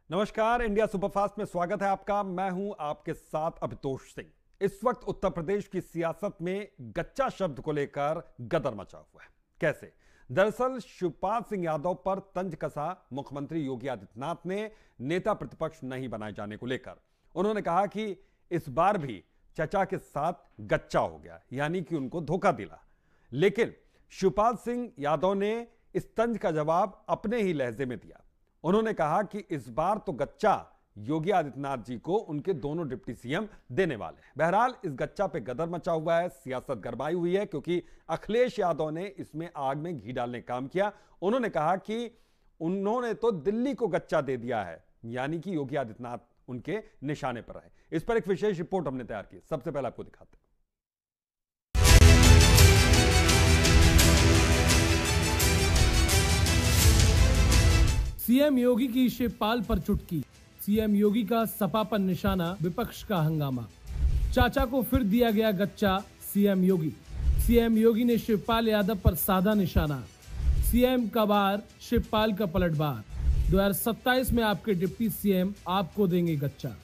नमस्कार, India superfast में स्वागत है आपका। मैं हूं आपके साथ अभितोष सिंह। इस वक्त उत्तर प्रदेश की सियासत में गच्चा शब्द को लेकर गदर मचा हुआ है। कैसे? दरअसल शिवपाल सिंह यादव पर तंज कसा मुख्यमंत्री योगी आदित्यनाथ ने नेता प्रतिपक्ष नहीं बनाए जाने को लेकर। उन्होंने कहा कि इस बार भी चचा के साथ गच्चा हो गया, यानी कि उनको धोखा दिला। लेकिन शिवपाल सिंह यादव ने इस तंज का जवाब अपने ही लहजे में दिया। उन्होंने कहा कि इस बार तो गच्चा योगी आदित्यनाथ जी को उनके दोनों डिप्टी सीएम देने वाले हैं। बहरहाल इस गच्चा पे गदर मचा हुआ है, सियासत गरमाई हुई है, क्योंकि अखिलेश यादव ने इसमें आग में घी डालने का काम किया। उन्होंने कहा कि उन्होंने तो दिल्ली को गच्चा दे दिया है, यानी कि योगी आदित्यनाथ उनके निशाने पर रहे। इस पर एक विशेष रिपोर्ट हमने तैयार की, सबसे पहले आपको दिखाते हैं। सीएम योगी की शिवपाल पर चुटकी। सीएम योगी का सपा पर निशाना, विपक्ष का हंगामा। चाचा को फिर दिया गया गच्चा, सीएम योगी। सीएम योगी ने शिवपाल यादव पर साधा निशाना। सीएम का बार, शिवपाल का पलटवार। 2027 में आपके डिप्टी सीएम आपको देंगे गच्चा।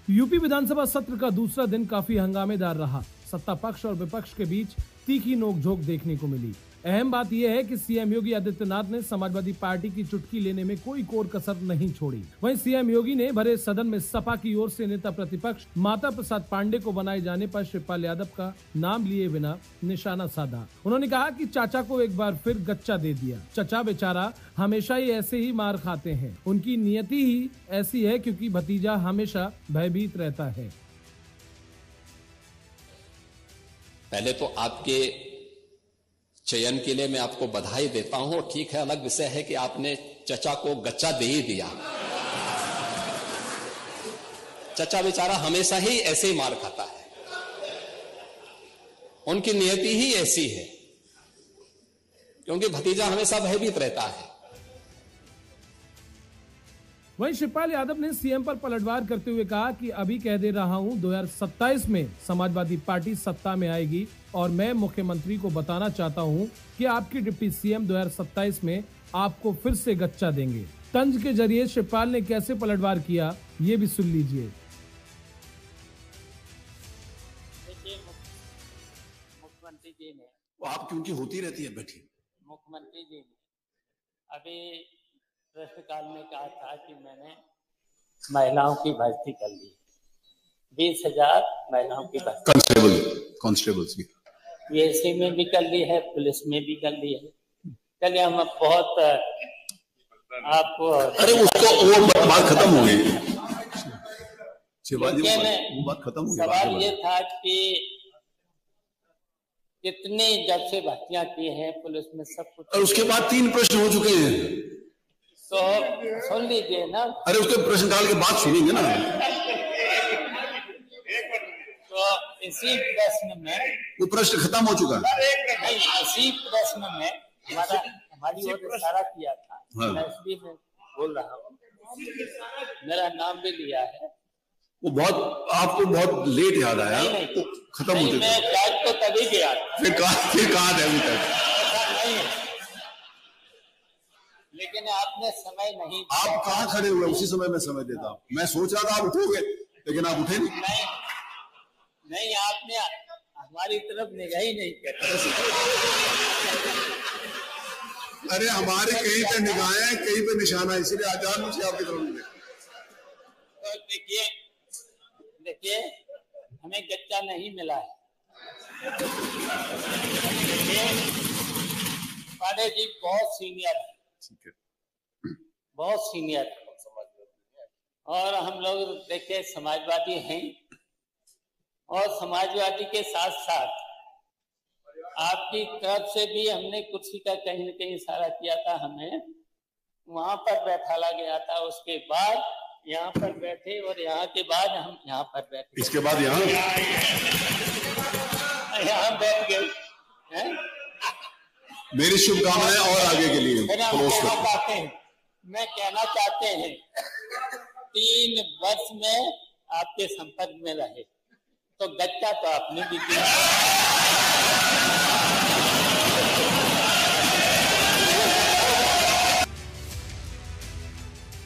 यूपी विधानसभा सत्र का दूसरा दिन काफी हंगामेदार रहा। सत्ता पक्ष और विपक्ष के बीच तीखी नोकझोंक देखने को मिली। अहम बात यह है कि सीएम योगी आदित्यनाथ ने समाजवादी पार्टी की चुटकी लेने में कोई कोर कसर नहीं छोड़ी। वहीं सीएम योगी ने भरे सदन में सपा की ओर से नेता प्रतिपक्ष माता प्रसाद पांडेय को बनाए जाने पर शिवपाल यादव का नाम लिए बिना निशाना साधा। उन्होंने कहा कि चाचा को एक बार फिर गच्चा दे दिया। चचा बेचारा हमेशा ही ऐसे ही मार खाते हैं। उनकी नियति ही ऐसी है, क्योंकि भतीजा हमेशा भयभीत रहता है। पहले तो आपके चयन के लिए मैं आपको बधाई देता हूं। ठीक है, अलग विषय है कि आपने चचा को गच्चा दे ही दिया। चचा बेचारा हमेशा ही ऐसे ही मार खाता है, उनकी नियति ही ऐसी है, क्योंकि भतीजा हमेशा भयभीत रहता है। वहीं शिवपाल यादव ने सीएम पर पलटवार करते हुए कहा कि अभी कह दे रहा हूं, 2027 में समाजवादी पार्टी सत्ता में आएगी और मैं मुख्यमंत्री को बताना चाहता हूं कि आपकी डिप्टी सीएम 2027 में आपको फिर से गच्चा देंगे। तंज के जरिए शिवपाल ने कैसे पलटवार किया, ये भी सुन लीजिए। मुख्यमंत्री जी ने, वो आपकी उनकी होती रहती है बैठी। मुख्यमंत्री जी ने अभी प्रश्नकाल में कहा था कि मैंने महिलाओं की भर्ती कर ली, 20,000 महिलाओं की भर्ती, कांस्टेबल्स भी, पीएससी में भी कर ली है, पुलिस में भी कर ली है। चलिए, हम बहुत आपको, अरे उसको वो बात खत्म हो गई, वो बात खत्म हो गई। सवाल ये था कि कितने जब से भर्तियां की हैं पुलिस में, सब कुछ। और उसके बाद 3 प्रश्न हो चुके हैं, तो सुन लीजिए ना। अरे उसके प्रश्नकाल के बाद सुनेंगे ना। तो इसी प्रश्न में, वो प्रश्न खत्म हो चुका है। नहीं, इसी प्रश्न में हमारी ओर इशारा किया था। हाँ। मैं इसलिए मैं बोल रहा हूँ, मेरा नाम भी लिया है। वो बहुत आपको बहुत लेट याद आया। नहीं, खत्म हो चुका। मैं जाग तो तभी गया था। फिर कहा है अभी तक। नहीं है, लेकिन आपने समय नहीं। आप कहाँ खड़े हुए? उसी समय मैं समय देता हूँ। मैं सोच रहा था आप उठोगे, लेकिन आप उठे नहीं। नहीं, आपने हमारी तरफ निगाह ही नहीं करी। अरे हमारे कहीं पे निगाहें हैं, कहीं पे निशाना है, इसलिए आजाद मुझे आपकी तरफ नहीं। तो देखिए, हमें गच्चा नहीं मिला है। पांडे जी बहुत सीनियर है, बहुत सीनियर है, और हम लोग देखिए समाजवादी हैं, और समाजवादी के साथ साथ आपकी तरफ से भी हमने कुर्सी का कहीं न कहीं इशारा किया था, हमें वहां पर बैठाला गया था। उसके बाद यहाँ पर बैठे, और यहाँ के बाद हम यहाँ पर बैठे, इसके बाद यहाँ बैठ गए। मेरी शुभकामनाएं और आगे के लिए। मैं कहना चाहते हैं 3 वर्ष में आपके संपर्क में रहे, तो गच्चा तो आपने भी दिया।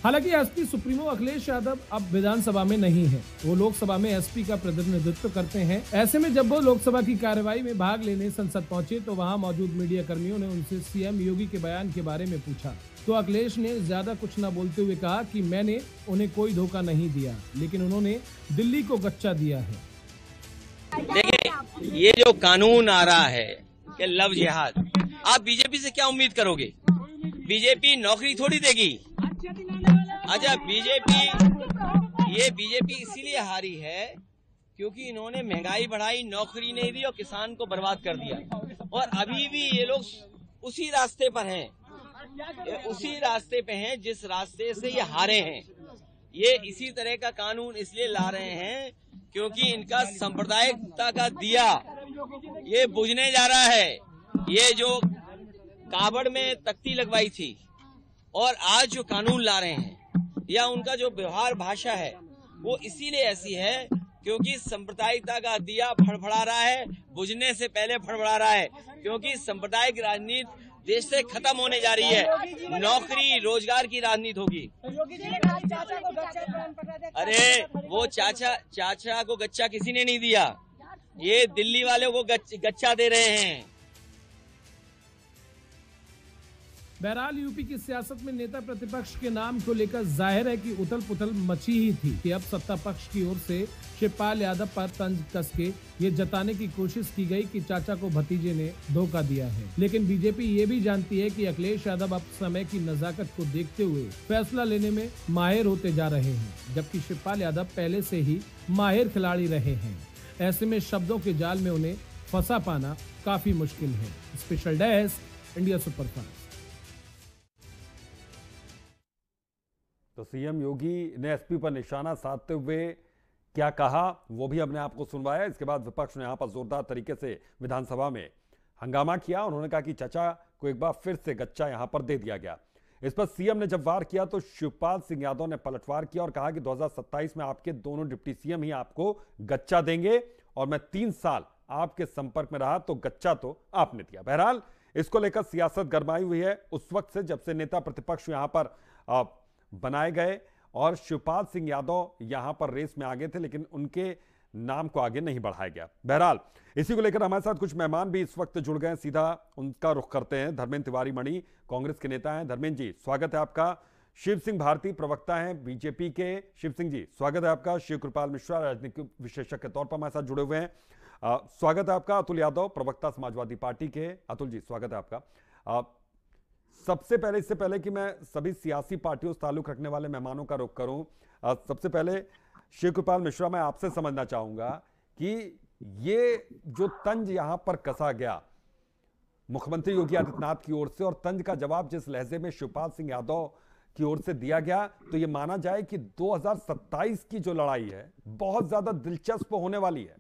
हालांकि एसपी सुप्रीमो अखिलेश यादव अब विधानसभा में नहीं है, वो लोकसभा में एसपी का प्रतिनिधित्व करते हैं। ऐसे में जब वो लोकसभा की कार्यवाही में भाग लेने संसद पहुंचे तो वहां मौजूद मीडिया कर्मियों ने उनसे सीएम योगी के बयान के बारे में पूछा, तो अखिलेश ने ज्यादा कुछ न बोलते हुए कहा कि मैंने उन्हें कोई धोखा नहीं दिया, लेकिन उन्होंने दिल्ली को गच्चा दिया है। देखिए, ये जो कानून आ रहा है कि लव जिहाद, आप बीजेपी से क्या उम्मीद करोगे? बीजेपी नौकरी थोड़ी देगी। अच्छा, बीजेपी इसीलिए हारी है क्योंकि इन्होंने महंगाई बढ़ाई, नौकरी नहीं दी और किसान को बर्बाद कर दिया। और अभी भी ये लोग उसी रास्ते पर हैं, उसी रास्ते पे हैं जिस रास्ते से ये हारे हैं। ये इसी तरह का कानून इसलिए ला रहे हैं क्योंकि इनका सांप्रदायिकता का दिया ये बुझने जा रहा है। ये जो कावड़ में तख्ती लगवाई थी और आज जो कानून ला रहे हैं या उनका जो व्यवहार भाषा है वो इसीलिए ऐसी है क्योंकि सांप्रदायिकता का दिया फड़फड़ा रहा है, बुझने से पहले फड़फड़ा रहा है, क्योंकि सांप्रदायिक राजनीति देश से खत्म होने जा रही है, नौकरी रोजगार की राजनीति होगी। अरे वो चाचा को गच्चा किसी ने नहीं दिया, ये दिल्ली वाले को गच्चा दे रहे हैं। बहरहाल यूपी की सियासत में नेता प्रतिपक्ष के नाम को लेकर जाहिर है कि उथल पुथल मची ही थी कि अब सत्ता पक्ष की ओर से शिवपाल यादव पर तंज कस के ये जताने की कोशिश की गई कि चाचा को भतीजे ने धोखा दिया है। लेकिन बीजेपी ये भी जानती है कि अखिलेश यादव अब समय की नजाकत को देखते हुए फैसला लेने में माहिर होते जा रहे हैं, जबकि शिवपाल यादव पहले से ही माहिर खिलाड़ी रहे हैं। ऐसे में शब्दों के जाल में उन्हें फंसा पाना काफी मुश्किल है। Special desk, India superfast. तो सीएम योगी ने एसपी पर निशाना साधते हुए क्या कहा वो भी हमने आपको सुनवाया। इसके बाद विपक्ष ने यहां पर जोरदार तरीके से विधानसभा में हंगामा किया। उन्होंने कहा कि चाचा को एक बार फिर से गच्चा यहां पर दे दिया गया। इस पर सीएम ने जब वार किया तो शिवपाल सिंह यादव ने पलटवार किया और कहा कि 2027 में आपके दोनों डिप्टी सीएम ही आपको गच्चा देंगे और मैं 3 साल आपके संपर्क में रहा तो गच्चा तो आपने दिया। बहरहाल इसको लेकर सियासत गरमाई हुई है उस वक्त से जब से नेता प्रतिपक्ष यहां पर बनाए गए और शिवपाल सिंह यादव यहां पर रेस में आगे थे, लेकिन उनके नाम को आगे नहीं बढ़ाया गया। बहरहाल इसी को लेकर हमारे साथ कुछ मेहमान भी इस वक्त जुड़ गए, सीधा उनका रुख करते हैं। धर्मेंद्र तिवारी मणि कांग्रेस के नेता हैं। धर्मेंद्र जी स्वागत है आपका। शिव सिंह भारती प्रवक्ता हैं बीजेपी के। शिव सिंह जी स्वागत है आपका। शिव कृपाल मिश्रा राजनीतिक विशेषज्ञ के तौर पर हमारे साथ जुड़े हुए हैं, स्वागत है आपका। अतुल यादव प्रवक्ता समाजवादी पार्टी के। अतुल जी स्वागत है आपका। सबसे पहले, इससे पहले कि मैं सभी सियासी पार्टियों से ताल्लुक रखने वाले मेहमानों का रुख करूं, सबसे पहले शिव कृपाल मिश्रा, मैं आपसे समझना चाहूंगा कि ये जो तंज यहां पर कसा गया मुख्यमंत्री योगी आदित्यनाथ की ओर से और तंज का जवाब जिस लहजे में शिवपाल सिंह यादव की ओर से दिया गया, तो ये माना जाए कि 2027 की जो लड़ाई है बहुत ज्यादा दिलचस्प होने वाली है।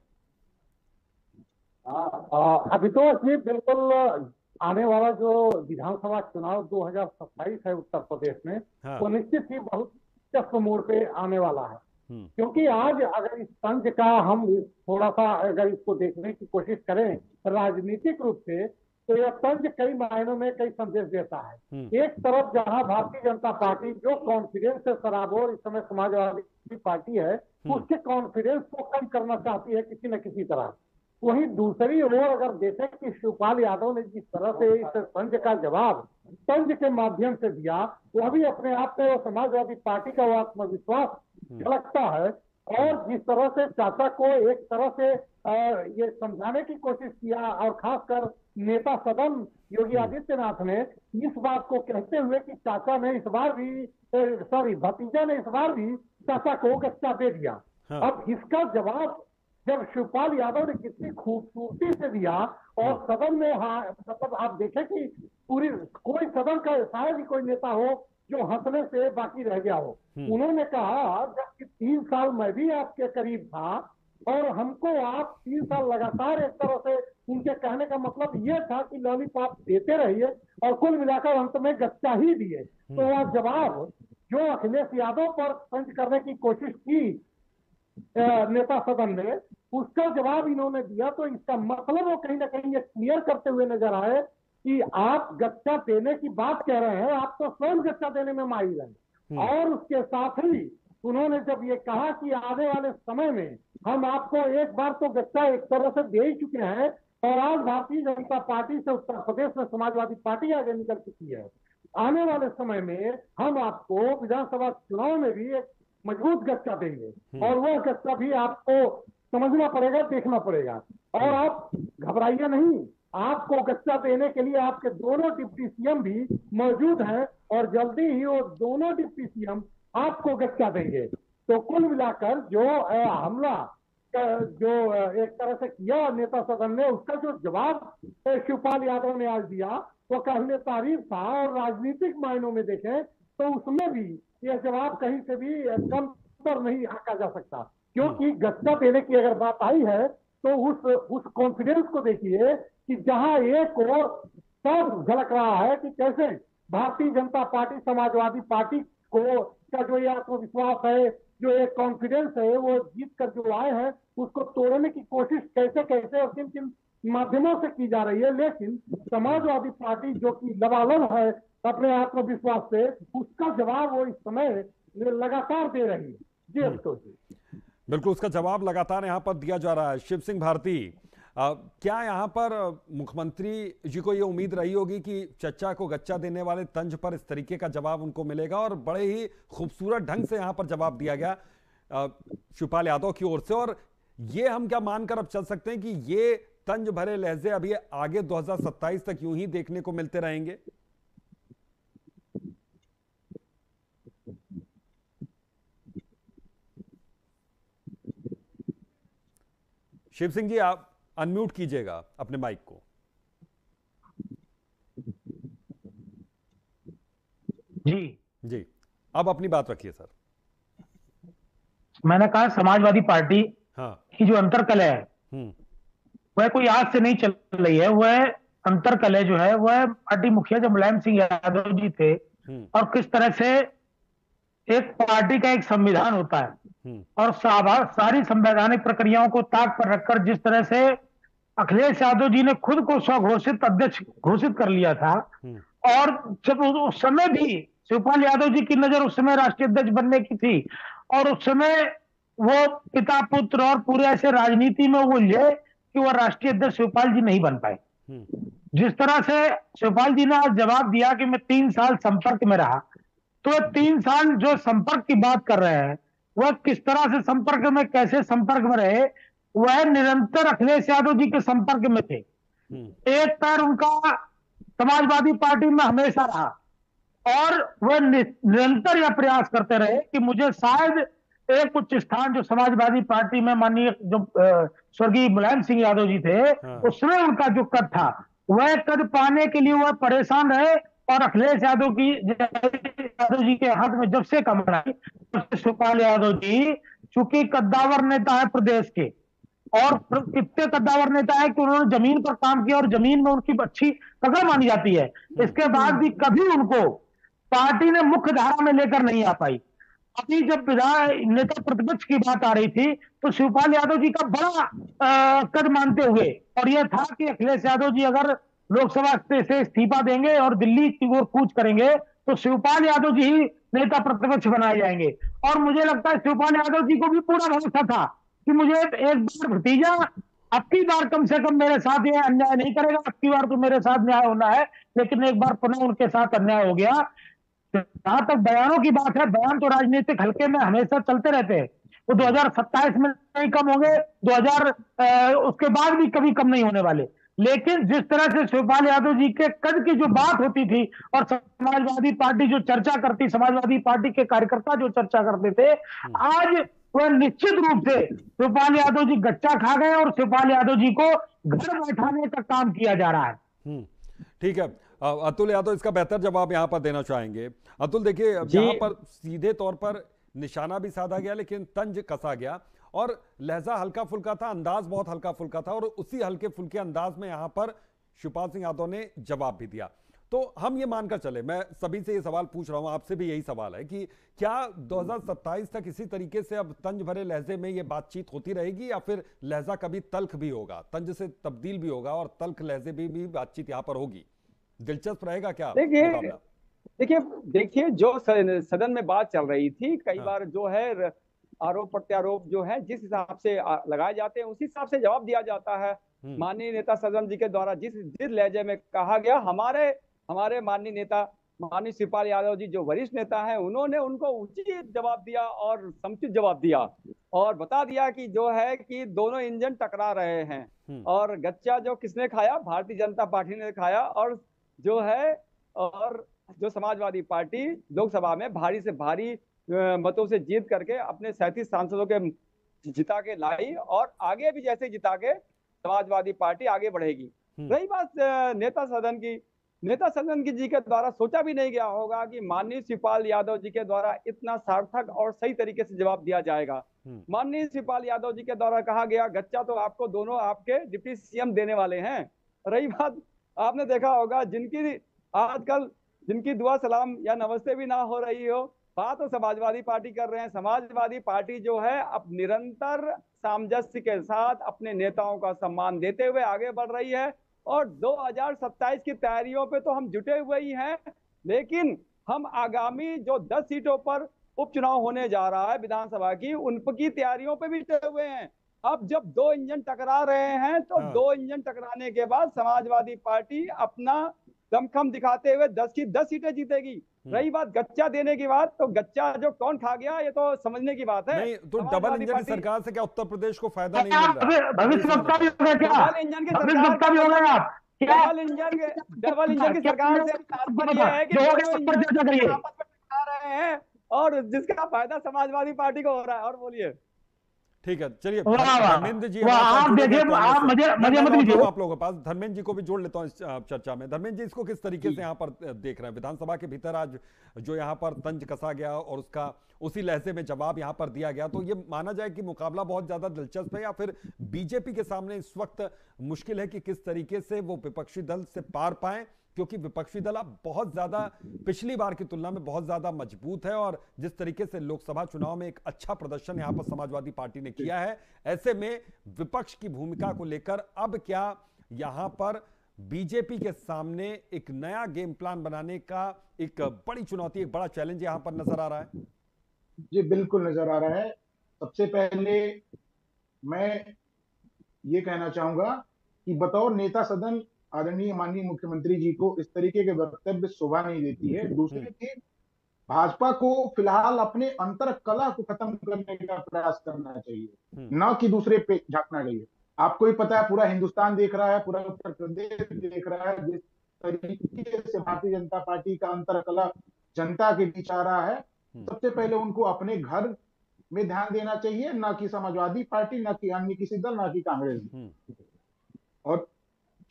अभी तो जी बिल्कुल आने वाला जो विधानसभा चुनाव 2027 है उत्तर प्रदेश में, वो निश्चित ही बहुत दिलचस्प मोड़ पे आने वाला है। क्योंकि आज अगर इस तंज का हम थोड़ा सा अगर इसको देखने की कोशिश करें राजनीतिक रूप से, तो यह तंज कई मायनों में कई संदेश देता है। एक तरफ जहां भारतीय जनता पार्टी जो कॉन्फिडेंस से सराबोर इस समय समाजवादी पार्टी है, उसके कॉन्फिडेंस को कम करना चाहती है किसी न किसी तरह। वहीं दूसरी ओर अगर देखें कि शिवपाल यादव ने जिस तरह से इस तंज का जवाब तंज के माध्यम से दिया, वह भी अपने आप में समाजवादी पार्टी का वो आत्मविश्वास झलकता है। और जिस तरह से चाचा को एक तरह से ये समझाने की कोशिश किया और खासकर नेता सदन योगी आदित्यनाथ ने इस बात को कहते हुए कि चाचा ने इस बार भी भतीजा ने इस बार भी चाचा को गच्चा दे दिया। अब इसका जवाब जब शिवपाल यादव ने कितनी खूबसूरती से दिया और सदन में, मतलब आप देखें कि पूरी कोई सदन का शायद ही कोई नेता हो जो हंसने से बाकी रह गया हो। उन्होंने कहा जब 3 साल मैं भी आपके करीब था और हमको आप 3 साल लगातार एक तरह से, उनके कहने का मतलब ये था कि लॉलीपॉप देते रहिए और कुल मिलाकर अंत में गच्चा ही दिए। तो वह जवाब जो अखिलेश यादव पर तंज करने की कोशिश की नेता सदन ने, उसका जवाब इन्होंने दिया। तो इसका मतलब वो कहीं ना कहीं ये क्लियर करते हुए नजर आए कि आप गच्चा देने की बात कह रहे हैं, आप तो स्वयं गच्चा देने में माहिर हैं। और उसके साथ ही उन्होंने जब ये कहा कि आने वाले समय में हम आपको एक बार तो गच्चा एक तरह से दे ही चुके हैं, और आज भारतीय जनता पार्टी से उत्तर प्रदेश में समाजवादी पार्टी आगे निकल चुकी है, आने वाले समय में हम आपको विधानसभा चुनाव में भी एक मजबूत गच्चा देंगे, और वह गच्चा भी आपको समझना पड़ेगा, देखना पड़ेगा। और आप घबराइए नहीं, आपको गच्चा देने के लिए आपके दोनों डिप्टी सीएम भी मौजूद हैं, और जल्दी ही वो दोनों डिप्टी सीएम आपको गच्चा देंगे। तो कुल मिलाकर जो हमला जो एक तरह से किया नेता सदन ने, उसका जो जवाब शिवपाल यादव ने आज दिया वो काबिले तारीफ था, और राजनीतिक मायनों में देखें तो उसमें भी यह जवाब कहीं से भी कम पर नहीं आंका जा सकता, क्योंकि गच्चा देने की अगर बात आई है तो उस कॉन्फिडेंस को देखिए कि जहां एक और सब झलक रहा है कि कैसे भारतीय जनता पार्टी समाजवादी पार्टी को का जो ये आत्मविश्वास है, जो एक कॉन्फिडेंस है, वो जीत कर जो आए हैं उसको तोड़ने की कोशिश कैसे कैसे और किन किन माध्यमों से की जा रही है। लेकिन समाजवादी पार्टी जो कि लबालब है अपने आत्मविश्वास से, उसका जवाब वो इस समय लगातार दे रही है। जी अभितोष जी, बिल्कुल उसका जवाब लगातार यहाँ पर दिया जा रहा है। शिव सिंह भारती, क्या यहाँ पर मुख्यमंत्री जी को ये उम्मीद रही होगी कि चचा को गच्चा देने वाले तंज पर इस तरीके का जवाब उनको मिलेगा, और बड़े ही खूबसूरत ढंग से यहाँ पर जवाब दिया गया शिवपाल यादव की ओर से, और ये हम क्या मानकर अब चल सकते हैं कि ये तंज भरे लहजे अभी आगे 2027 तक यूं ही देखने को मिलते रहेंगे? शिव सिंह जी, आप अनम्यूट कीजिएगा अपने माइक को। जी, अब अपनी बात रखिए सर। मैंने कहा समाजवादी पार्टी की जो अंतर्कलह है वह कोई आज से नहीं चल रही है। वह अंतर्कलह जो है वह पार्टी मुखिया जब मुलायम सिंह यादव जी थे, और किस तरह से एक पार्टी का एक संविधान होता है और सारी संवैधानिक प्रक्रियाओं को ताक पर रखकर जिस तरह से अखिलेश यादव जी ने खुद को स्वघोषित अध्यक्ष घोषित कर लिया था, और जब उस समय भी शिवपाल यादव जी की नजर उस समय राष्ट्रीय अध्यक्ष बनने की थी, और उस समय वो पिता पुत्र और पूरे ऐसे राजनीति में वो उलझे कि वह राष्ट्रीय अध्यक्ष शिवपाल जी नहीं बन पाए। जिस तरह से शिवपाल जी ने आज जवाब दिया कि मैं 3 साल संपर्क में रहा, तो 3 साल जो संपर्क की बात कर रहे हैं वह किस तरह से संपर्क में, कैसे संपर्क में रहे, वह निरंतर अखिलेश यादव जी के संपर्क में थे। एक पैर उनका समाजवादी पार्टी में हमेशा रहा, और वह निरंतर यह प्रयास करते रहे कि मुझे शायद एक उच्च स्थान जो समाजवादी पार्टी में माननीय जो स्वर्गीय मुलायम सिंह यादव जी थे, उसमें उनका जो कद था वह कद पाने के लिए वह परेशान रहे, और अखिलेश यादव जी के हाथ में जब से कमरा शिवपाल यादव जी चूंकि कद्दावर नेता है प्रदेश के, और इतने कद्दावर नेता है कि उन्होंने जमीन पर काम किया और जमीन में उनकी अच्छी पकड़ मानी जाती है, इसके बाद भी कभी उनको पार्टी ने मुख्य धारा में लेकर नहीं आ पाई। अभी जब नेता प्रतिपक्ष की बात आ रही थी तो शिवपाल यादव जी का बड़ा कद मानते हुए, और यह था कि अखिलेश यादव जी अगर लोकसभा से इस्तीफा देंगे और दिल्ली की ओर कूच करेंगे तो शिवपाल यादव जी ही नेता प्रतिपक्ष बनाए जाएंगे। और मुझे लगता है शिवपाल यादव जी को भी पूरा भरोसा था कि मुझे एक बार भतीजा अब की बार कम से कम मेरे साथ यह अन्याय नहीं करेगा, अब की बार तो मेरे साथ न्याय होना है, लेकिन एक बार पुनः उनके साथ अन्याय हो गया। जहां तक बयानों की बात है, बयान तो राजनीतिक हल्के में हमेशा चलते रहते हैं, वो 2027 में नहीं कम होंगे, 2000 उसके बाद भी कभी कम नहीं होने वाले। लेकिन जिस तरह से शिवपाल यादव जी के कद की जो बात होती थी और समाजवादी पार्टी जो चर्चा करती, समाजवादी पार्टी के कार्यकर्ता जो चर्चा करते थे, आज वह निश्चित रूप से शिवपाल यादव जी गच्चा खा गए और शिवपाल यादव जी को घर बैठाने का काम किया जा रहा है। ठीक है अतुल यादव, इसका बेहतर जवाब यहां पर देना चाहेंगे। अतुल देखिए, यहां पर सीधे तौर पर निशाना भी साधा गया लेकिन तंज कसा गया, और लहजा हल्का फुल्का था, अंदाज बहुत हल्का फुल्का था, और उसी हल्के फुल्के अंदाज में यहां पर शिवपाल सिंह यादव ने जवाब भी दिया। तो हम ये मानकर चले, मैं सभी से ये सवाल पूछ रहा हूं, आपसे भी यही सवाल है कि क्या 2027 तक इसी तरीके से अब तंज भरे लहजे में ये बातचीत होती रहेगी, या फिर लहजा कभी तल्ख भी होगा, तंज से तब्दील भी होगा और तल्ख लहजे भी बातचीत यहां पर होगी? दिलचस्प रहेगा क्या? देखिए देखिए देखिए जो सदन में बात चल रही थी, कई बार जो है आरोप प्रत्यारोप जो है जिस हिसाब से लगाए जाते हैं उसी हिसाब से जवाब दिया जाता है। माननीय नेता सदन जी के द्वारा जिस जिस लहजे में कहा गया, हमारे माननीय नेता माननीय शिवपाल यादव जी जो वरिष्ठ नेता हैं, उन्होंने उनको उचित जवाब दिया और समुचित जवाब दिया और बता दिया कि जो है कि दोनों इंजन टकरा रहे हैं और गच्चा जो किसने खाया, भारतीय जनता पार्टी ने खाया और जो है और जो समाजवादी पार्टी लोकसभा में भारी से भारी मतों से जीत करके अपने 37 सांसदों के जिता के लाई और आगे भी जैसे जिता के समाजवादी पार्टी आगे बढ़ेगी। रही बात नेता सदन की जी के द्वारा सोचा भी नहीं गया होगा कि माननीय शिवपाल यादव जी के द्वारा इतना सार्थक और सही तरीके से जवाब दिया जाएगा। माननीय शिवपाल यादव जी के द्वारा कहा गया गच्चा तो आपको दोनों आपके डिप्टी सीएम देने वाले हैं। रही बात, आपने देखा होगा जिनकी दुआ सलाम या नमस्ते भी ना हो रही हो, बात तो समाजवादी पार्टी कर रहे हैं। समाजवादी पार्टी जो है अब निरंतर सामंजस्य के साथ अपने नेताओं का सम्मान देते हुए आगे बढ़ रही है और 2027 की तैयारियों पे तो हम जुटे हुए ही हैं, लेकिन हम आगामी जो 10 सीटों पर उपचुनाव होने जा रहा है विधानसभा की, उनकी तैयारियों पे भी जुटे हुए हैं। अब जब दो इंजन टकरा रहे हैं तो दो इंजन टकराने के बाद समाजवादी पार्टी अपना दमखम दिखाते हुए 10 की 10 सीटें जीतेगी। रही बात गच्चा देने की बात, तो गच्चा जो कौन खा गया ये तो समझने की बात है। नहीं तो डबल इंजन की सरकार से क्या उत्तर प्रदेश को फायदा नहीं मिल रहा है? भविष्यवक्ता भी होगा क्या? डबल इंजन की भविष्यवक्ता भी होगा आप? डबल इंजन की सरकार से तात्पर्य है कि आपस में टकरा रहे हैं और जिसका फायदा समाजवादी पार्टी को हो रहा है। और बोलिए। ठीक है, चलिए धर्मेंद्र जी आप देखिए, आप मजे मत लीजिए। आप लोगों के पास धर्मेंद्र जी को भी जोड़ लेता हूं इस चर्चा में। धर्मेंद्र जी, इसको किस तरीके से यहाँ पर देख रहे हैं? विधानसभा के भीतर आज जो यहाँ पर तंज कसा गया और उसका उसी लहजे में जवाब यहाँ पर दिया गया, तो ये माना जाए कि मुकाबला बहुत ज्यादा दिलचस्प है या फिर बीजेपी के सामने इस वक्त मुश्किल है कि किस तरीके से वो विपक्षी दल से पार पाए, क्योंकि विपक्षी दल अब बहुत ज्यादा पिछली बार की तुलना में बहुत ज्यादा मजबूत है और जिस तरीके से लोकसभा चुनाव में एक अच्छा प्रदर्शन यहां पर समाजवादी पार्टी ने किया है, ऐसे में विपक्ष की भूमिका को लेकर अब क्या यहां पर बीजेपी के सामने एक नया गेम प्लान बनाने का एक बड़ी चुनौती, एक बड़ा चैलेंज यहां पर नजर आ रहा है? जी बिल्कुल नजर आ रहा है। सबसे पहले मैं ये कहना चाहूंगा कि बतौर नेता सदन आदरणीय माननीय मुख्यमंत्री जी को इस तरीके के वक्तव्य शोभा नहीं देती है। दूसरे की भाजपा को फिलहाल अपने अंतर कला को खत्म करने का प्रयास करना चाहिए, न कि दूसरे पे झांकना चाहिए। आपको ही पता है, पूरा हिंदुस्तान देख रहा है, पूरा उत्तर प्रदेश देख रहा है जिस तरीके से भारतीय जनता पार्टी का अंतर कला जनता के बीच आ रहा है। सबसे पहले उनको अपने घर में ध्यान देना चाहिए, ना कि समाजवादी पार्टी, ना कि अन्य किसी दल, ना कि कांग्रेस। और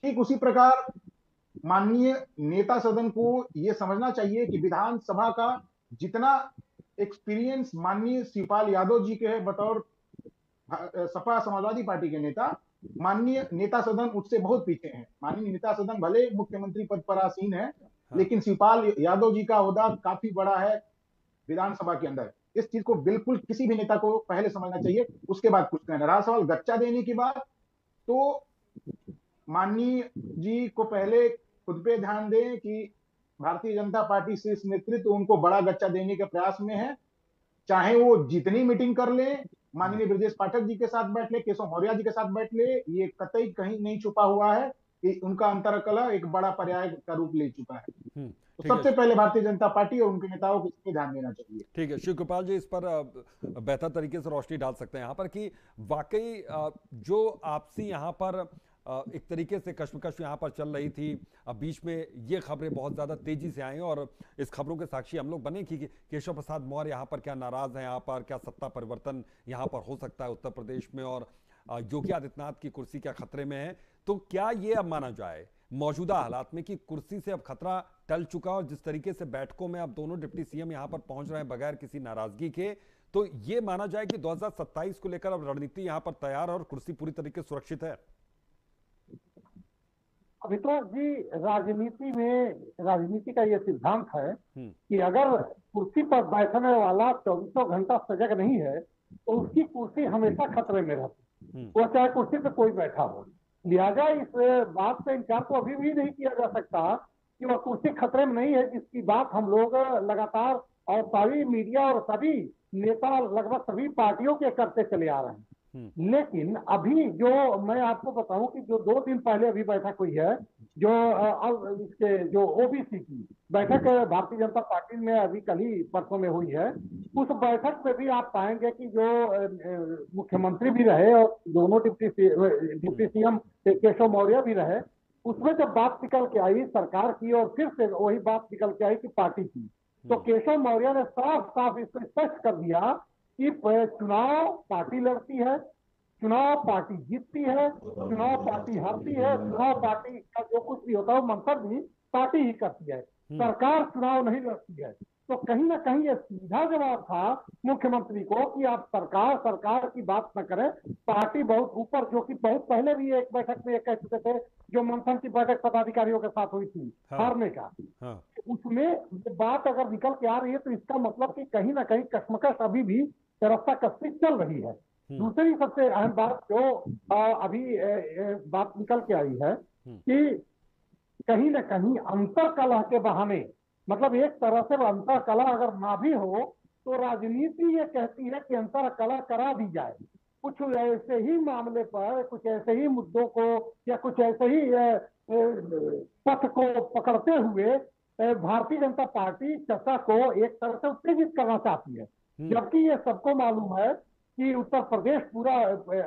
ठीक उसी प्रकार माननीय नेता सदन को यह समझना चाहिए कि विधानसभा का जितना एक्सपीरियंस माननीय शिवपाल यादव जी के है बतौर सपा समाजवादी पार्टी के नेता, माननीय नेता सदन उससे बहुत पीछे हैं। माननीय नेता सदन भले मुख्यमंत्री पद पर आसीन है, लेकिन शिवपाल यादव जी का ओहदा काफी बड़ा है विधानसभा के अंदर। इस चीज को बिल्कुल किसी भी नेता को पहले समझना चाहिए, उसके बाद कुछ कहना। रहा सवाल गच्चा देने की बात, तो माननीय जी को पहले खुद पे ध्यान दें कि भारतीय जनता पार्टी शीर्ष नेतृत्व उनको बड़ा गच्चा देने के प्रयास में है। चाहे वो जितनी मीटिंग कर ले, माननीय ब्रजेश पाठक जी के साथ बैठ ले, केशव मौर्य जी के साथ बैठ ले, ये कतई कहीं नहीं छुपा हुआ है कि उनका अंतरकलह एक बड़ा पर्याय का रूप ले चुका है। तो सबसे पहले भारतीय जनता पार्टी और उनके नेताओं को इस पर ध्यान देना चाहिए। ठीक है, शिव कृपाल जी इस पर बेहतर तरीके से रोशनी डाल सकते हैं यहाँ पर कि वाकई जो आपसी यहाँ पर एक तरीके से कश्मकश यहाँ पर चल रही थी, अब बीच में ये खबरें बहुत ज़्यादा तेजी से आई और इस खबरों के साक्षी हम लोग बने कि केशव प्रसाद मौर्य यहाँ पर क्या नाराज़ हैं, यहाँ पर क्या सत्ता परिवर्तन यहाँ पर हो सकता है उत्तर प्रदेश में और योगी आदित्यनाथ की कुर्सी क्या खतरे में है। तो क्या ये अब माना जाए मौजूदा हालात में कि कुर्सी से अब खतरा टल चुका और जिस तरीके से बैठकों में अब दोनों डिप्टी सीएम यहाँ पर पहुंच रहे हैं बगैर किसी नाराजगी के, तो ये माना जाए कि 2027 को लेकर अब रणनीति यहाँ पर तैयार है और कुर्सी पूरी तरीके से सुरक्षित है? अभितोष जी, राजनीति का ये सिद्धांत है कि अगर कुर्सी पर बैठने वाला 24 घंटा सजग नहीं है तो उसकी कुर्सी हमेशा खतरे में रहती है, वो चाहे कुर्सी पे कोई बैठा हो। लिहाजा इस बात पे इनकार तो अभी भी नहीं किया जा सकता कि वह कुर्सी खतरे में नहीं है, जिसकी बात हम लोग लगातार और सभी मीडिया और सभी नेता लगभग सभी पार्टियों के करते चले आ रहे हैं। लेकिन अभी जो मैं आपको बताऊं कि जो 2 दिन पहले अभी बैठक हुई है, जो इसके जो ओबीसी की बैठक भारतीय जनता पार्टी में अभी कल ही परसों में हुई है, उस बैठक में भी आप पाएंगे कि जो मुख्यमंत्री भी रहे और दोनों डिप्टी सीएम केशव मौर्य भी रहे, उसमें जब बात निकल के आई सरकार की और फिर से वही बात निकल के आई कि पार्टी की, तो केशव मौर्य ने साफ साफ इसको स्पष्ट कर दिया कि चुनाव पार्टी लड़ती है, चुनाव पार्टी जीतती है, चुनाव पार्टी हारती है, चुनाव पार्टी का जो कुछ भी होता है मंथन भी पार्टी ही करती है, सरकार चुनाव नहीं लड़ती है। तो कहीं ना कहीं ये सीधा जवाब था मुख्यमंत्री को कि आप सरकार की बात न करें, पार्टी बहुत ऊपर, जो कि बहुत पहले भी एक बैठक में कह चुके थे, जो मंथन की बैठक पदाधिकारियों के साथ हुई थी हारने का, उसमें बात अगर निकल के आ रही है तो इसका मतलब कि कहीं ना कहीं कश्मकश अभी भी रास्ता कस्ती चल रही है। दूसरी सबसे अहम बात जो अभी बात निकल के आई है कि कहीं ना कहीं अंतर कलह के बहाने, मतलब एक तरह से अंतर कलह अगर ना भी हो तो राजनीति ये कहती है कि अंतर कलह करा दी जाए, कुछ ऐसे ही मामले पर, कुछ ऐसे ही मुद्दों को या कुछ ऐसे ही पथ को पकड़ते हुए भारतीय जनता पार्टी चर्चा को एक तरह से उत्तेजित करना चाहती है, जबकि ये सबको मालूम है कि उत्तर प्रदेश पूरा